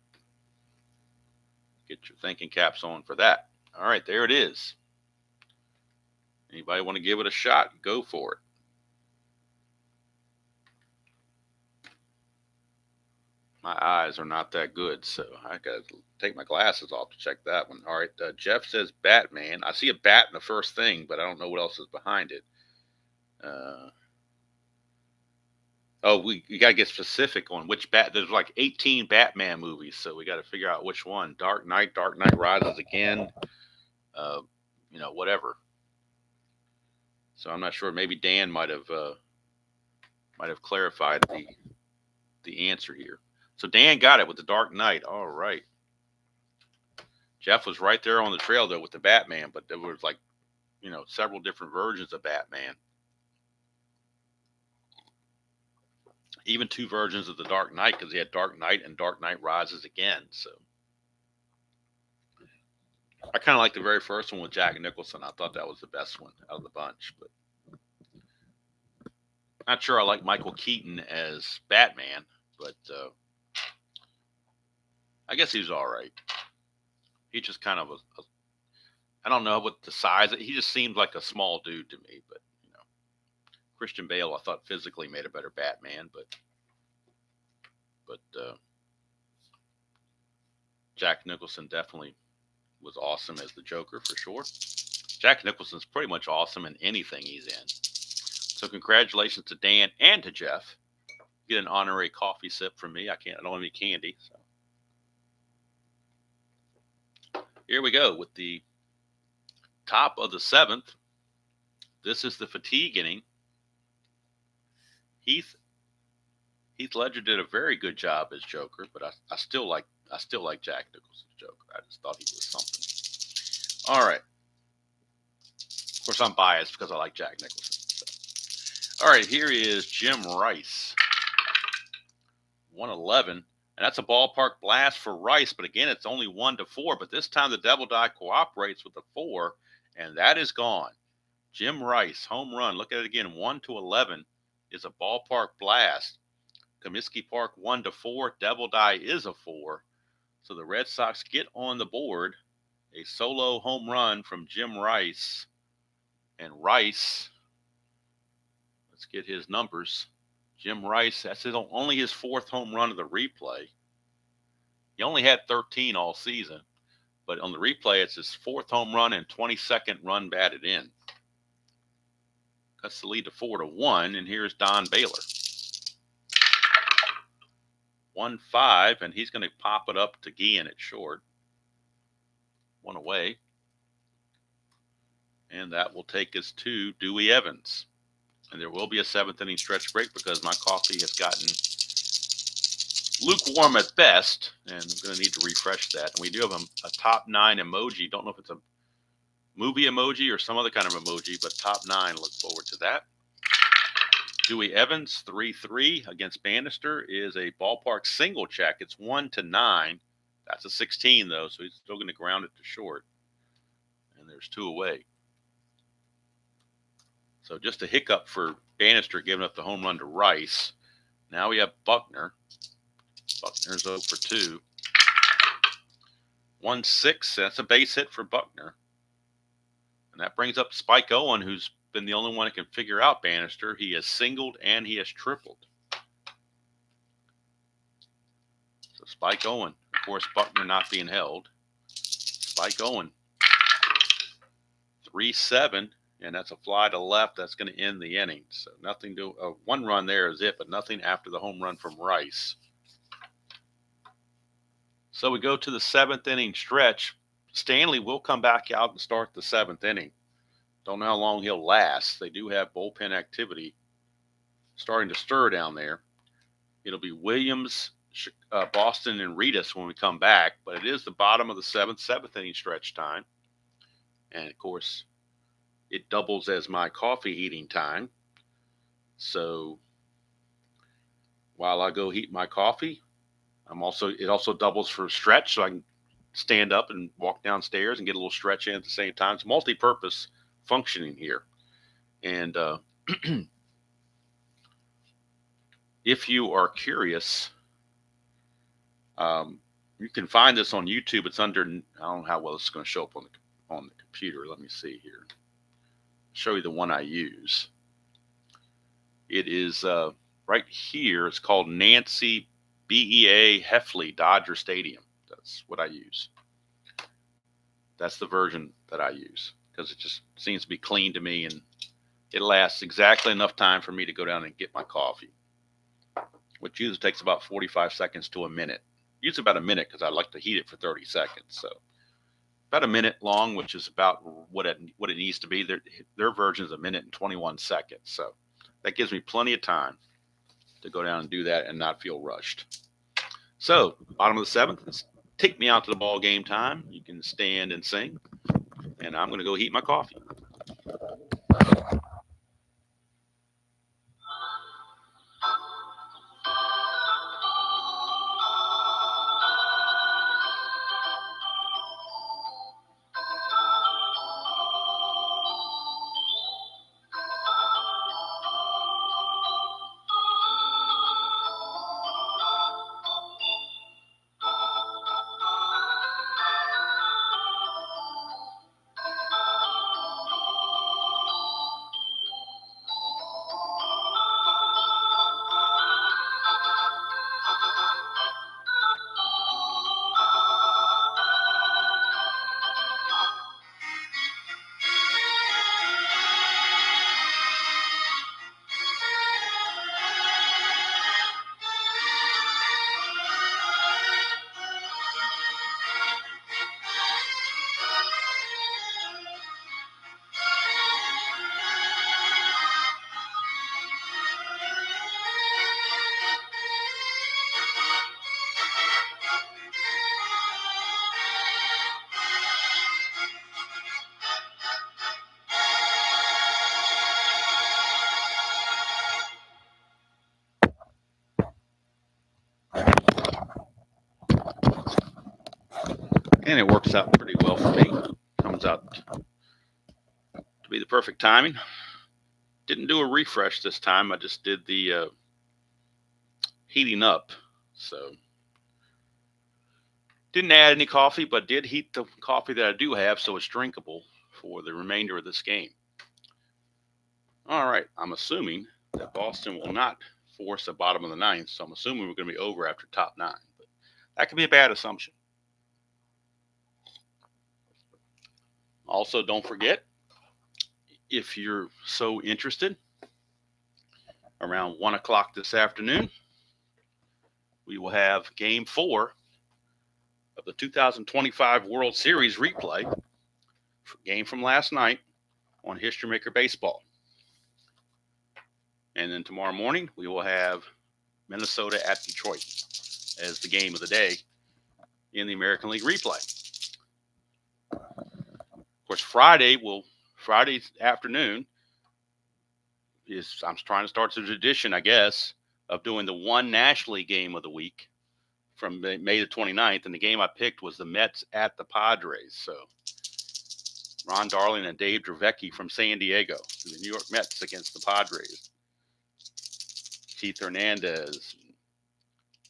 Get your thinking caps on for that. All right, there it is. Anybody want to give it a shot? Go for it. My eyes are not that good, so I got to take my glasses off to check that one. All right, Jeff says Batman. I see a bat in the first thing, but I don't know what else is behind it. We got to get specific on which bat. There's like 18 Batman movies, so we got to figure out which one. Dark Knight Rises Again, whatever. So I'm not sure. Maybe Dan might have clarified the answer here. So Dan got it with the Dark Knight. All right. Jeff was right there on the trail, though, with the Batman, but there was several different versions of Batman. Even 2 versions of the Dark Knight, because he had Dark Knight and Dark Knight Rises Again. So I kind of like the very first one with Jack Nicholson. I thought that was the best one out of the bunch, but not sure I like Michael Keaton as Batman, but I guess he's all right. He just kind of I don't know what the size. He just seemed like a small dude to me, but Christian Bale, I thought physically made a better Batman, but Jack Nicholson definitely was awesome as the Joker for sure. Jack Nicholson's pretty much awesome in anything he's in. So congratulations to Dan and to Jeff. Get an honorary coffee sip from me. I don't have any candy. So here we go with the top of the 7th. This is the fatigue inning. Heath Ledger did a very good job as Joker, but I still like Jack Nicholson's Joker. I just thought he was something. All right. Of course, I'm biased because I like Jack Nicholson. So. All right, here is Jim Rice. 111. And that's a ballpark blast for Rice, but again, it's only 1-4. But this time the Devil Die cooperates with the 4, and that is gone. Jim Rice, home run. Look at it again. 1-11 is a ballpark blast. Comiskey Park 1-4. Devil Die is a 4. So the Red Sox get on the board. A solo home run from Jim Rice. And Rice, let's get his numbers. Jim Rice, that's only his 4th home run of the replay. He only had 13 all season. But on the replay, it's his 4th home run and 22nd run batted in. Cuts the lead to 4-1, and here's Don Baylor. 1-5, and he's going to pop it up to Guillen at short. 1 away. And that will take us to Dewey Evans. And there will be a 7th inning stretch break because my coffee has gotten lukewarm at best, and I'm going to need to refresh that. And we do have a top 9 emoji. Don't know if it's a movie emoji or some other kind of emoji, but top 9. Look forward to that. Dewey Evans, 3-3 against Bannister, is a ballpark single check. It's 1-9. That's a 16, though, so he's still going to ground it to short. And there's 2 away. So just a hiccup for Bannister giving up the home run to Rice. Now we have Buckner. Buckner's 0 for 2. 1-6. That's a base hit for Buckner. And that brings up Spike Owen, who's been the only one that can figure out Bannister. He has singled and he has tripled. So Spike Owen, of course, Buckner not being held. Spike Owen, 3-7, and that's a fly to left. That's going to end the inning. So nothing to 1 run there is it, but nothing after the home run from Rice. So we go to the 7th inning stretch. Stanley will come back out and start the 7th inning. Don't know how long he'll last. They do have bullpen activity starting to stir down there. It'll be Williams, Boston, and Reedus when we come back, but it is the bottom of the 7th inning stretch time. And, of course, it doubles as my coffee eating time. So while I go heat my coffee, it also doubles for stretch, so I can stand up and walk downstairs and get a little stretch in at the same time. It's multi-purpose functioning here. And if you are curious, you can find this on YouTube. It's under, I don't know how well it's going to show up on the computer. Let me see here. Show you the one I use. It is right here. It's called Nancy BEA Heffley Dodger Stadium. That's what I use. That's the version that I use because it just seems to be clean to me, and it lasts exactly enough time for me to go down and get my coffee, which usually takes about 45 seconds to a minute. Usually about a minute because I like to heat it for 30 seconds. So about a minute long, which is about what it needs to be. Their version is a minute and 21 seconds. So that gives me plenty of time to go down and do that and not feel rushed. So bottom of the 7th, take me out to the ball game time. You can stand and sing, and I'm going to go heat my coffee. And it works out pretty well for me. Comes out to be the perfect timing. Didn't do a refresh this time. I just did the heating up. So didn't add any coffee, but did heat the coffee that I do have so it's drinkable for the remainder of this game. All right, I'm assuming that Boston will not force the bottom of the ninth, so I'm assuming we're going to be over after top 9. But that could be a bad assumption. Also, don't forget, if you're so interested, around 1 o'clock this afternoon, we will have Game 4 of the 2025 World Series replay, game from last night, on History Maker Baseball. And then tomorrow morning, we will have Minnesota at Detroit as the game of the day in the American League replay. Of course, Friday afternoon I'm trying to start the tradition, I guess, of doing the one National League game of the week from May the 29th. And the game I picked was the Mets at the Padres. So Ron Darling and Dave Dravecki from San Diego, the New York Mets against the Padres. Keith Hernandez,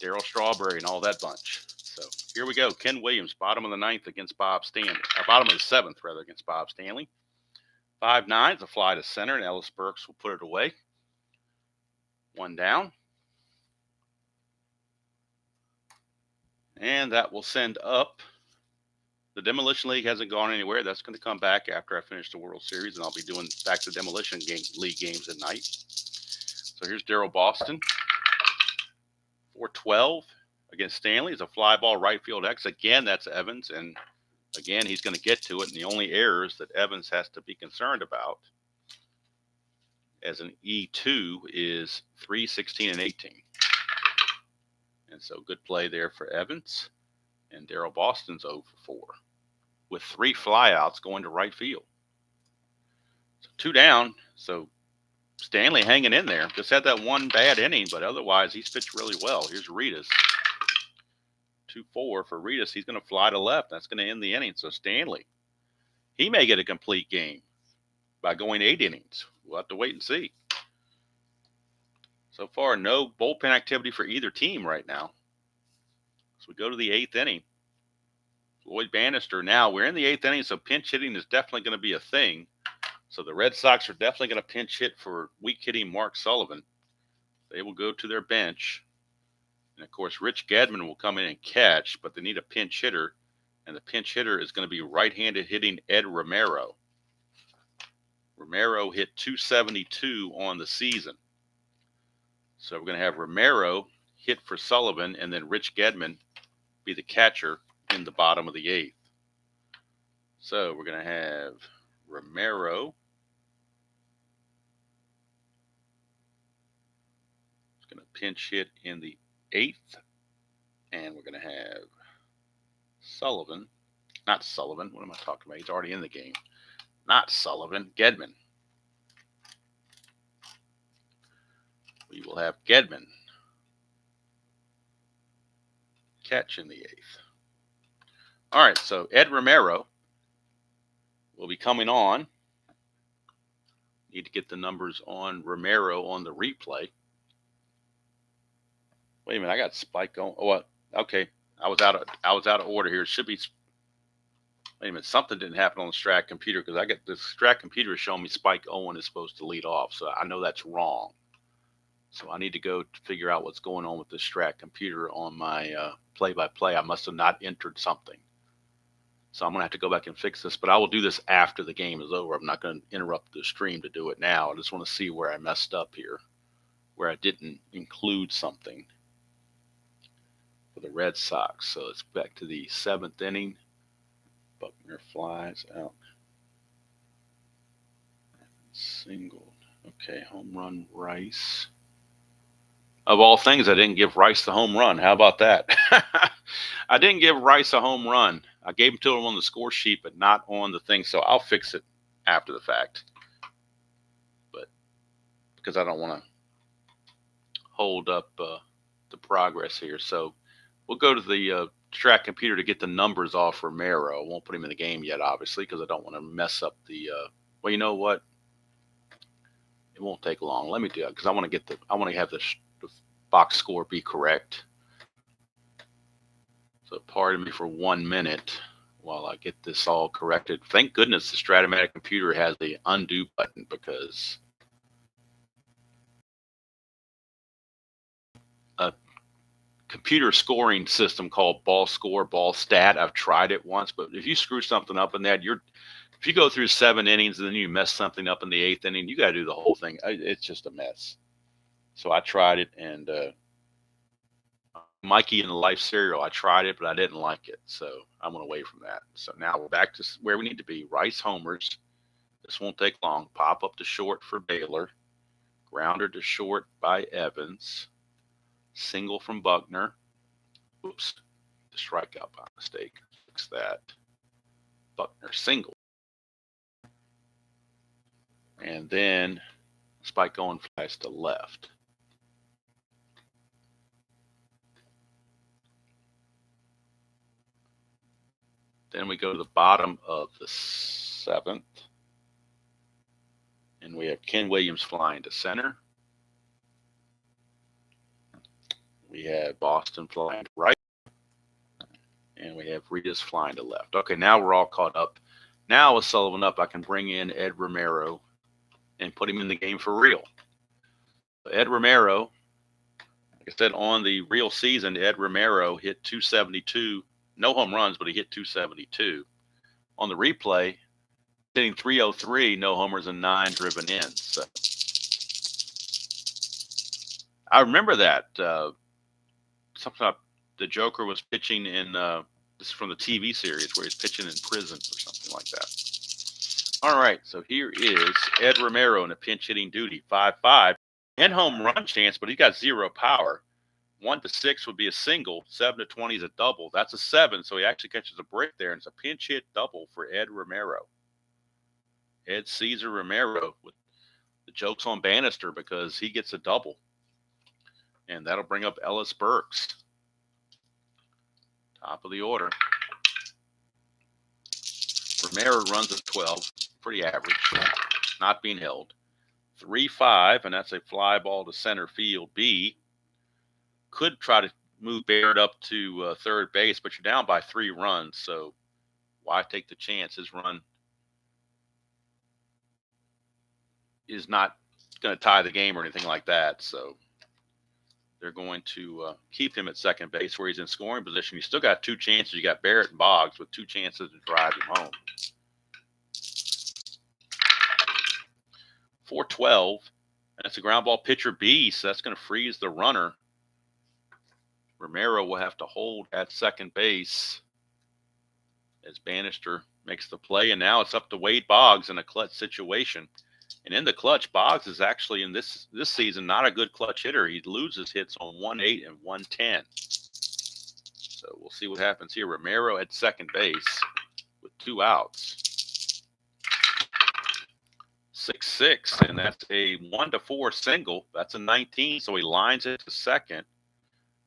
Darryl Strawberry, and all that bunch. So here we go. Ken Williams, bottom of the ninth against Bob Stanley. Or bottom of the seventh, rather, against Bob Stanley. 5-9, a fly to center, and Ellis Burks will put it away. 1 down. And that will send up. The Demolition League hasn't gone anywhere. That's going to come back after I finish the World Series, and I'll be doing back to Demolition League games at night. So here's Daryl Boston. 4-12 against Stanley. It's a fly ball right field X. Again, that's Evans, and again, he's going to get to it. And the only errors that Evans has to be concerned about as an E2 is 3, 16, and 18. And so good play there for Evans. And Daryl Boston's 0 for 4 with 3 flyouts going to right field. So 2 down. So Stanley hanging in there. Just had that one bad inning, but otherwise he's pitched really well. Here's Reedus. 2-4 for Reedus. He's going to fly to left. That's going to end the inning. So Stanley, he may get a complete game by going 8 innings. We'll have to wait and see. So far, no bullpen activity for either team right now. So we go to the 8th inning. Lloyd Bannister. Now we're in the 8th inning, so pinch hitting is definitely going to be a thing. So the Red Sox are definitely going to pinch hit for weak hitting Mark Sullivan. They will go to their bench. And, of course, Rich Gedman will come in and catch, but they need a pinch hitter. And the pinch hitter is going to be right-handed hitting Ed Romero. Romero hit .272 on the season. So we're going to have Romero hit for Sullivan, and then Rich Gedman be the catcher in the bottom of the 8th. So we're going to have Romero. It's going to pinch hit in the 8th. And we're going to have Sullivan. Not Sullivan. What am I talking about? He's already in the game. Not Sullivan. Gedman. We will have Gedman catch in the 8th. All right, so Ed Romero will be coming on. Need to get the numbers on Romero on the replay. Wait a minute, I got Spike going. Oh, okay. I was out of order here. It should be. Wait a minute, something didn't happen on the Strat computer because I get the Strat computer showing me Spike Owen is supposed to lead off, so I know that's wrong. So I need to go to figure out what's going on with the Strat computer on my play-by-play. I must have not entered something. So I'm going to have to go back and fix this, but I will do this after the game is over. I'm not going to interrupt the stream to do it now. I just want to see where I messed up here, where I didn't include something for the Red Sox. So it's back to the 7th inning. Buckner flies out. Single. Okay, home run Rice. Of all things, I didn't give Rice the home run. How about that? I didn't give Rice a home run. I gave him to him on the score sheet, but not on the thing. So I'll fix it after the fact. But because I don't want to hold up the progress here. So we'll go to the Strat computer to get the numbers off Romero. I won't put him in the game yet, obviously, because I don't want to mess up the. Well, you know what? It won't take long. Let me do it because I want to get the. I want to have the box score be correct. So pardon me for 1 minute while I get this all corrected. Thank goodness the Strat-O-Matic computer has the undo button, because a computer scoring system called Ball Score, Ball Stat, I've tried it once, but if you screw something up in that, if you go through 7 innings and then you mess something up in the 8th inning, you got to do the whole thing. It's just a mess. So I tried it, and Mikey and the Life cereal, I tried it, but I didn't like it. So I went away from that. So now we're back to where we need to be. Rice homers. This won't take long. Pop up to short for Baylor. Grounder to short by Evans. Single from Buckner. Oops. The strikeout by mistake. Fix that. Buckner single. And then Spike going flies to left. Then we go to the bottom of the 7th. And we have Ken Williams flying to center. We have Boston flying to right. And we have Ritas flying to left. Okay, now we're all caught up. Now with Sullivan up, I can bring in Ed Romero and put him in the game for real. Ed Romero, like I said, on the real season, Ed Romero hit 272. No home runs, but he hit 272. On the replay, hitting 303, no homers and 9 driven in. So I remember that. Something the Joker was pitching in, this is from the TV series where he's pitching in prison or something like that. All right, so here is Ed Romero in a pinch hitting duty, 5-5. And home run chance, but he got 0 power. 1 to 6 would be a single. 7 to 20 is a double. That's a 7, so he actually catches a break there, and it's a pinch hit double for Ed Romero. Ed Caesar Romero with the jokes on Bannister because he gets a double. And that'll bring up Ellis Burks. Top of the order. Romero runs at 12. Pretty average. Not being held. 3-5, and that's a fly ball to center field. B could try to move Barrett up to third base, but you're down by 3 runs, so why take the chance? His run is not going to tie the game or anything like that, so they're going to keep him at second base where he's in scoring position. You still got 2 chances. You got Barrett and Boggs with 2 chances to drive him home. 4-12, and that's a ground ball pitcher B, so that's going to freeze the runner. Romero will have to hold at second base as Bannister makes the play, and now it's up to Wade Boggs in a clutch situation. And in the clutch, Boggs is actually in this season not a good clutch hitter. He loses hits on 1-8 and 110. So we'll see what happens here. Romero at second base with 2 outs. 6-6, and that's a 1-4 single. That's a 19, so he lines it to second,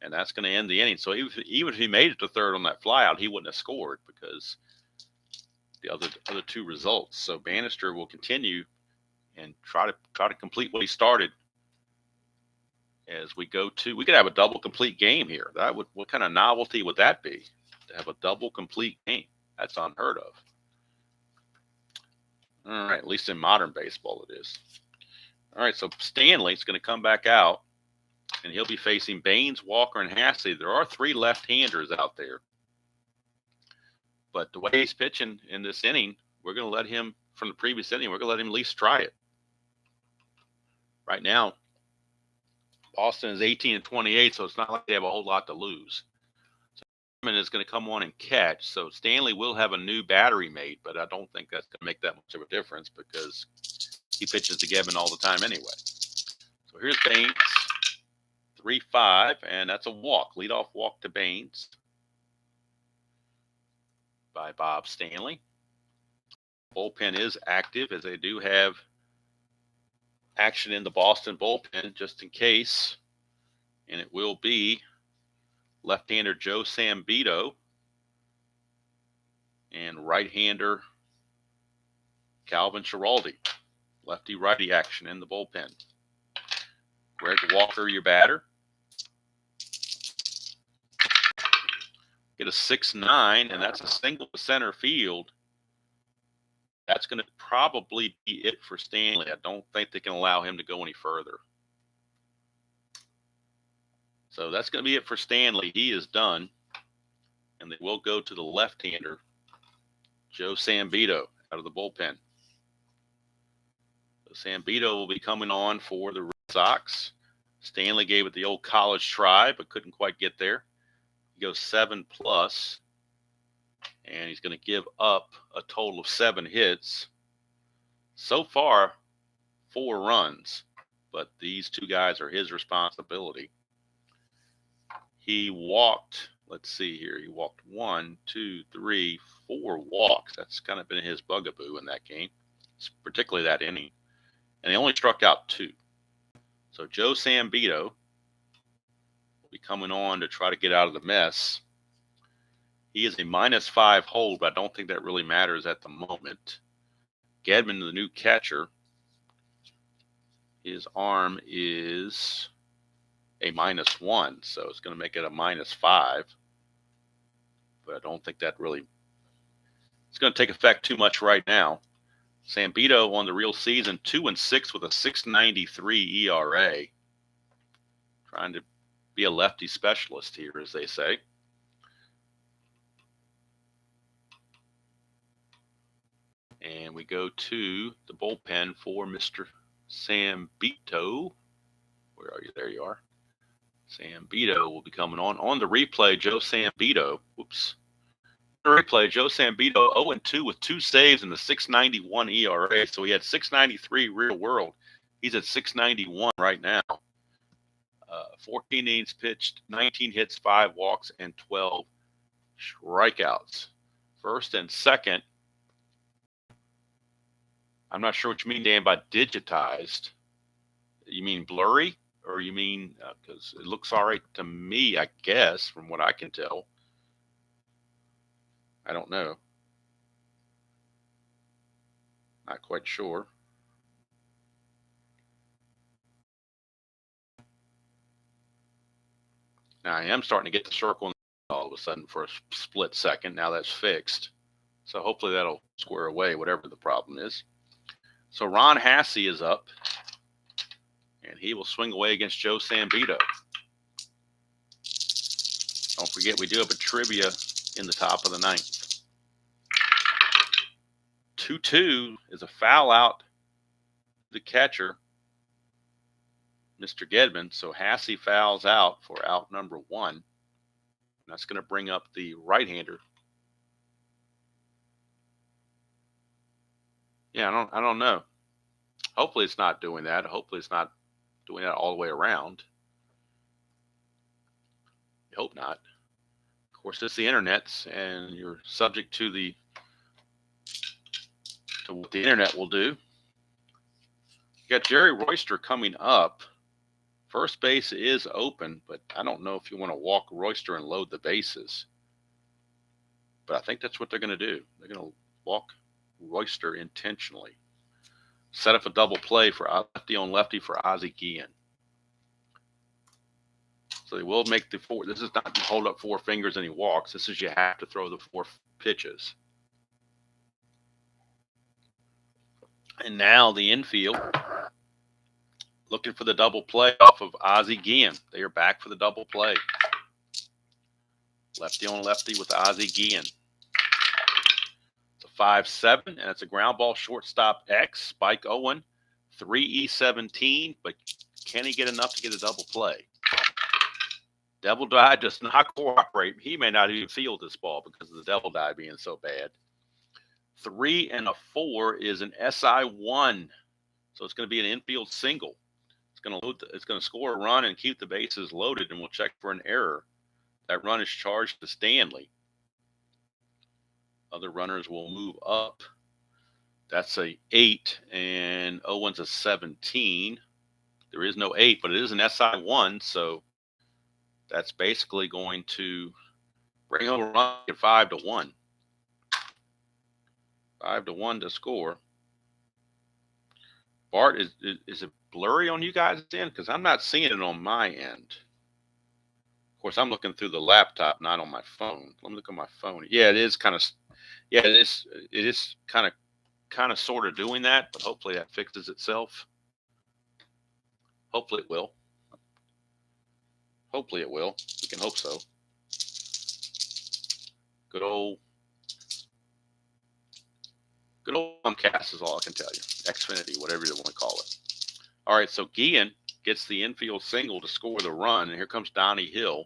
and that's going to end the inning. So even if he made it to third on that flyout, he wouldn't have scored because the other 2 results. So Bannister will continue and try to complete what he started. As we could have a double complete game here. What kind of novelty would that be? To have a double complete game? That's unheard of. All right, at least in modern baseball it is. All right, so Stanley's going to come back out, and he'll be facing Baines, Walker, and Hassey. There are 3 left-handers out there. But the way he's pitching in this inning, we're going to let him, from the previous inning, we're going to let him at least try it. Right now, Boston is 18-28, so it's not like they have a whole lot to lose. So Herman is going to come on and catch. So Stanley will have a new battery mate, but I don't think that's going to make that much of a difference because he pitches to Gavin all the time anyway. So here's Baines, 3-5, and that's a walk. Leadoff walk to Baines by Bob Stanley. Bullpen is active, as they do have action in the Boston bullpen just in case, and it will be left-hander Joe Sambito, and right-hander Calvin Schiraldi. Lefty-righty action in the bullpen. Greg Walker, your batter. Get a 6-9, and that's a single to center field. That's going to probably be it for Stanley. I don't think they can allow him to go any further. So that's going to be it for Stanley. He is done. And they will go to the left-hander, Joe Sambito, out of the bullpen. So Sambito will be coming on for the Red Sox. Stanley gave it the old college try, but couldn't quite get there. He goes 7+, and he's going to give up a total of 7 hits. So far, 4 runs, but these 2 guys are his responsibility. He walked, let's see here, he walked 1, 2, 3, 4 walks. That's kind of been his bugaboo in that game, particularly that inning. And he only struck out 2. So Joe Sambito will be coming on to try to get out of the mess. He is a -5 hold, but I don't think that really matters at the moment. Gedman, the new catcher, his arm is a -1, so it's going to make it a -5. But I don't think that really it's going to take effect too much right now. Sambito on the real season, 2-6 with a 6.93 ERA. Trying to be a lefty specialist here, as they say. And we go to the bullpen for Mr. Sambito. Where are you? There you are. Sambito will be coming on. On the replay, Joe Sambito. Whoops. On the replay, Joe Sambito 0-2 with 2 saves and the 6.91 ERA. So he had 6.93 real world. He's at 6.91 right now. 14 innings pitched, 19 hits, 5 walks, and 12 strikeouts. First and second. I'm not sure what you mean, Dan, by digitized. You mean blurry? Or you mean, because it looks all right to me, I guess, from what I can tell. I don't know. Not quite sure. Now I am starting to get the circle all of a sudden for a split second. Now that's fixed. So hopefully that'll square away whatever the problem is. So Ron Hasse is up, and he will swing away against Joe Sambito. Don't forget, we do have a trivia in the top of the 9th. 2-2 is a foul out the catcher, Mr. Gedman. So Hasse fouls out for out number 1. And that's going to bring up the right-hander. Yeah, I don't know. Hopefully it's not doing that. Hopefully it's not doing that all the way around. I hope not. Of course, it's the internet, and you're subject to what the internet will do. You got Jerry Royster coming up. First base is open, but I don't know if you want to walk Royster and load the bases. But I think that's what they're going to do. They're going to walk Royster intentionally. Set up a double play for lefty on lefty for Ozzie Guillen. So they will make the 4. This is not hold up 4 fingers and he walks. This is you have to throw the 4 pitches. And now the infield looking for the double play off of Ozzie Guillen. They are back for the double play. Lefty on lefty with Ozzie Guillen. It's a 5-7, and it's a ground ball shortstop X. Spike Owen, 3E17, but can he get enough to get a double play? Devil Die does not cooperate. He may not even field this ball because of the Devil Die being so bad. 3 and a 4 is an SI1, so it's going to be an infield single. It's going to score a run and keep the bases loaded, and we'll check for an error. That run is charged to Stanley. Other runners will move up. That's a 8, and Owen's a 17. There is no 8, but it is an SI1, so That's basically going to bring home a run at 5-1. 5-1 to score. Bart, is it blurry on you guys' end? Because I'm not seeing it on my end. Of course, I'm looking through the laptop, not on my phone. Let me look at my phone. Yeah, it is kind of. Yeah, it is. It is kind of, sort of doing that, but hopefully that fixes itself. Hopefully it will. Hopefully it will. We can hope so. Good old Comcast is all I can tell you. Xfinity, whatever you want to call it. All right, so Guillen gets the infield single to score the run, and here comes Donnie Hill.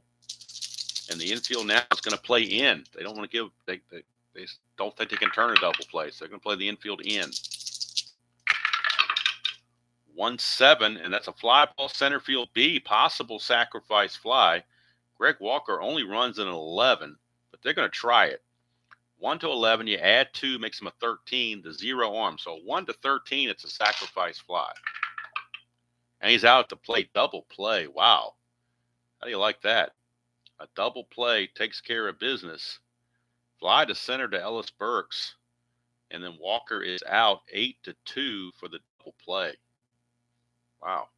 And the infield now is going to play in. They don't want to give. They don't think they can turn a double play, so they're going to play the infield in. 1-7, and that's a fly ball center field B, possible sacrifice fly. Greg Walker only runs an 11, but they're going to try it. 1-11, you add 2, makes them a 13, the 0 arm. So 1-13, it's a sacrifice fly. And he's out at the plate, double play. Wow. How do you like that? A double play takes care of business. Fly to center to Ellis Burks. And then Walker is out 8-2 for the double play. Wow.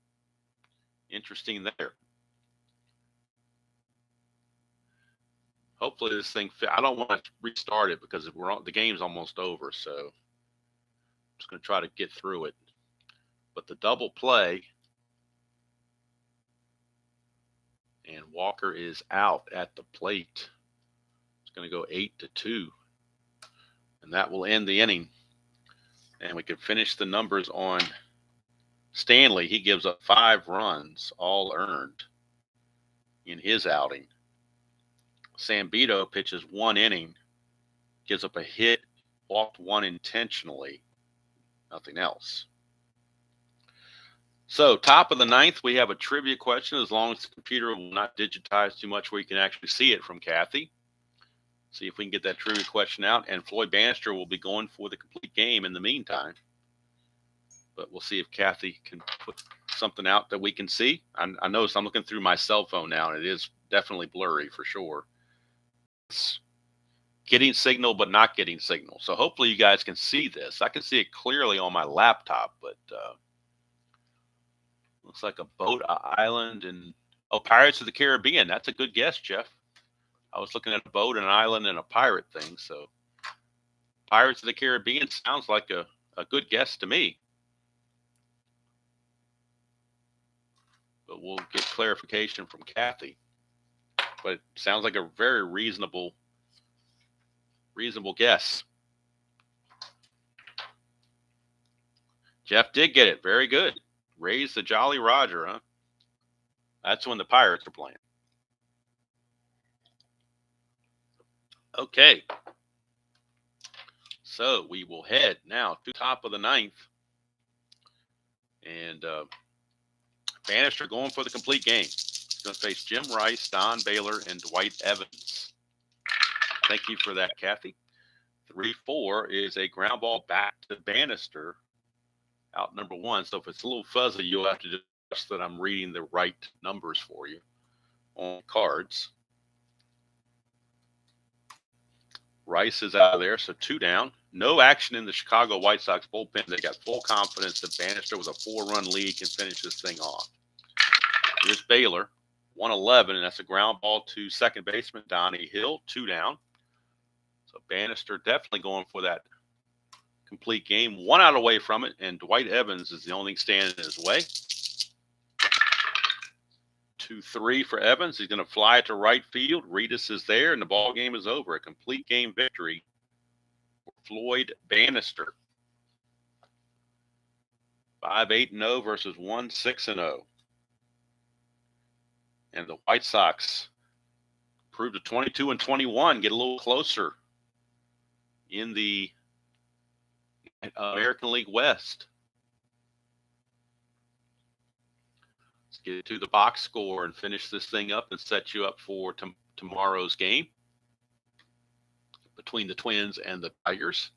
Interesting there. Hopefully this thing I don't want to restart it because the game's almost over, so I'm just going to try to get through it. But the double play, and Walker is out at the plate. It's going to go 8-2, and that will end the inning. And we can finish the numbers on Stanley. He gives up 5 runs, all earned, in his outing. Sambito pitches 1 inning, gives up a hit, walked 1 intentionally, nothing else. So, top of the 9th, we have a trivia question, as long as the computer will not digitize too much where you can actually see it, from Kathy. See if we can get that trivia question out. And Floyd Bannister will be going for the complete game in the meantime. But we'll see if Kathy can put something out that we can see. I notice I'm looking through my cell phone now, and it is definitely blurry for sure. It's getting signal, but not getting signal. So hopefully you guys can see this. I can see it clearly on my laptop, but looks like a boat, an island, and Pirates of the Caribbean. That's a good guess, Jeff. I was looking at a boat, an island, and a pirate thing. So Pirates of the Caribbean sounds like a good guess to me. But we'll get clarification from Kathy. But it sounds like a very reasonable guess. Jeff did get it. Very good. Raise the Jolly Roger, huh? That's when the Pirates are playing. Okay. So we will head now to top of the 9th. And Bannister going for the complete game. He's going to face Jim Rice, Don Baylor, and Dwight Evans. Thank you for that, Kathy. 3-4 is a ground ball back to Bannister, out number 1. So if it's a little fuzzy, you'll have to just that I'm reading the right numbers for you on cards. Rice is out of there, so 2 down. No action in the Chicago White Sox bullpen. They got full confidence that Bannister with a 4-run lead can finish this thing off. Here's Baylor, 1-11, and that's a ground ball to second baseman Donnie Hill, 2 down. So Bannister definitely going for that complete game. 1 out away from it, and Dwight Evans is the only thing standing in his way. 2-3 for Evans. He's going to fly it to right field. Reedus is there, and the ball game is over. A complete game victory for Floyd Bannister. 5-8-0 versus 1-6-0. And the White Sox improved to 22-21, get a little closer in the American League West. Let's get to the box score and finish this thing up and set you up for tomorrow's game between the Twins and the Tigers.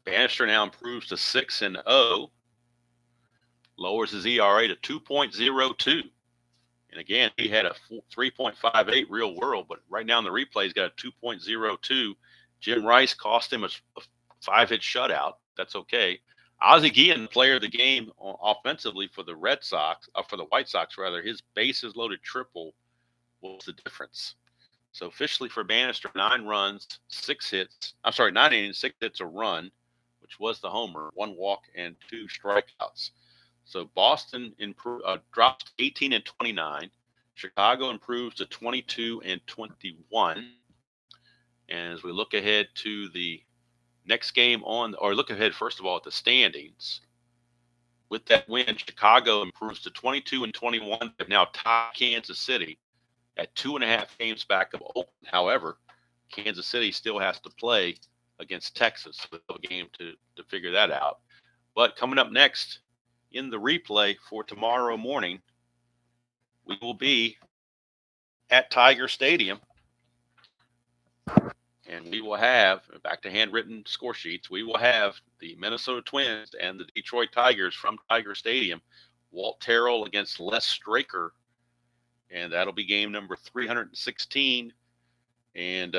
Bannister now improves to 6-0. Lowers his ERA to 2.02. And again, he had a 3.58 real world, but right now in the replay, he's got a 2.02. Jim Rice cost him a 5-hit shutout. That's okay. Ozzie Guillen, player of the game offensively for the for the White Sox rather, his bases loaded triple was the difference. So officially for Bannister, 9 runs, 6 hits. I'm sorry, 9 innings, 6 hits, a run, which was the homer, 1 walk and 2 strikeouts. So Boston drops 18 and 29. Chicago improves to 22 and 21. And as we look ahead to the next game look ahead first of all at the standings. With that win, Chicago improves to 22 and 21. They've now tied Kansas City at 2.5 games back of Oakland. However, Kansas City still has to play against Texas, so a game to figure that out. But coming up next in the replay for tomorrow morning, we will be at Tiger Stadium, and we will have, back to handwritten score sheets, we will have the Minnesota Twins and the Detroit Tigers from Tiger Stadium. Walt Terrell against Les Straker, and that'll be game number 316. And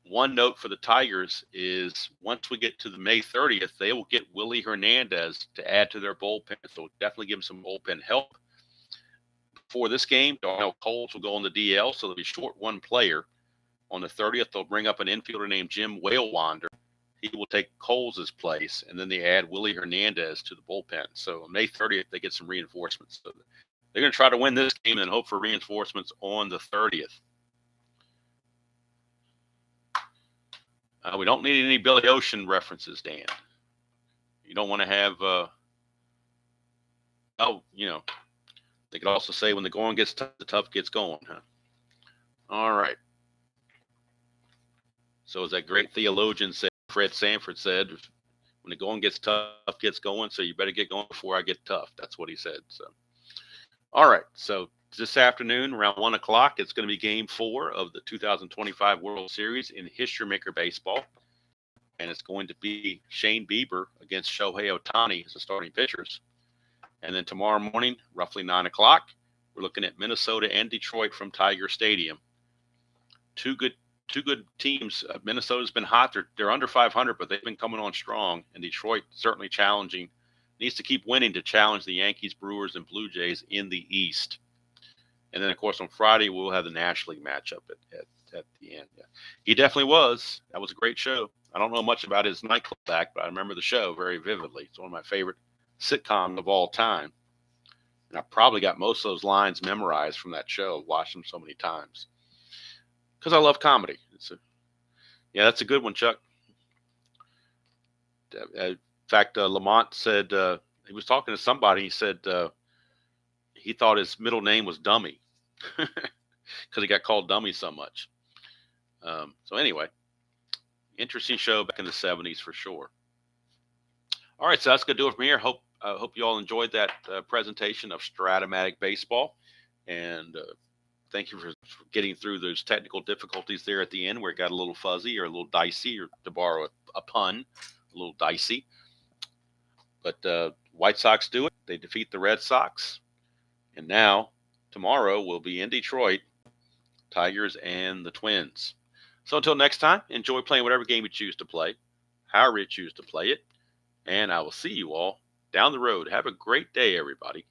one note for the Tigers is once we get to the May 30th, they will get Willie Hernandez to add to their bullpen. So definitely give them some bullpen help. For this game, Darnell Coles will go on the DL, so they'll be short one player. On the 30th, they'll bring up an infielder named Jim Whalewander. He will take Coles' place, and then they add Willie Hernandez to the bullpen. So on May 30th, they get some reinforcements. So they're going to try to win this game and hope for reinforcements on the 30th. We don't need any Billy Ocean references, Dan. You don't want to have, they could also say when the going gets tough, the tough gets going, huh? All right. So as that great theologian said, Fred Sanford said, when the going gets tough, gets going, so you better get going before I get tough. That's what he said. So, all right. So this afternoon around 1 o'clock, it's going to be game 4 of the 2025 World Series in History Maker Baseball. And it's going to be Shane Bieber against Shohei Ohtani as the starting pitchers. And then tomorrow morning, roughly 9 o'clock, we're looking at Minnesota and Detroit from Tiger Stadium. Two good teams. Minnesota's been hot. They're under 500, but they've been coming on strong. And Detroit certainly challenging. Needs to keep winning to challenge the Yankees, Brewers, and Blue Jays in the East. And then, of course, on Friday, we'll have the National League matchup at the end. Yeah. He definitely was. That was a great show. I don't know much about his nightclub act, but I remember the show very vividly. It's one of my favorite sitcoms of all time. And I probably got most of those lines memorized from that show. I've watched them so many times. Because I love comedy. That's a good one, Chuck. In fact, Lamont said, he was talking to somebody. He said he thought his middle name was Dummy because he got called Dummy so much. So anyway, interesting show back in the 70s for sure. All right, so that's going to do it from here. Hope you all enjoyed that presentation of Strat-O-Matic baseball. And thank you for getting through those technical difficulties there at the end where it got a little fuzzy or a little dicey, or to borrow a pun, a little dicey. But White Sox do it. They defeat the Red Sox. And now, tomorrow, we'll be in Detroit, Tigers and the Twins. So until next time, enjoy playing whatever game you choose to play, however you choose to play it. And I will see you all down the road. Have a great day, everybody.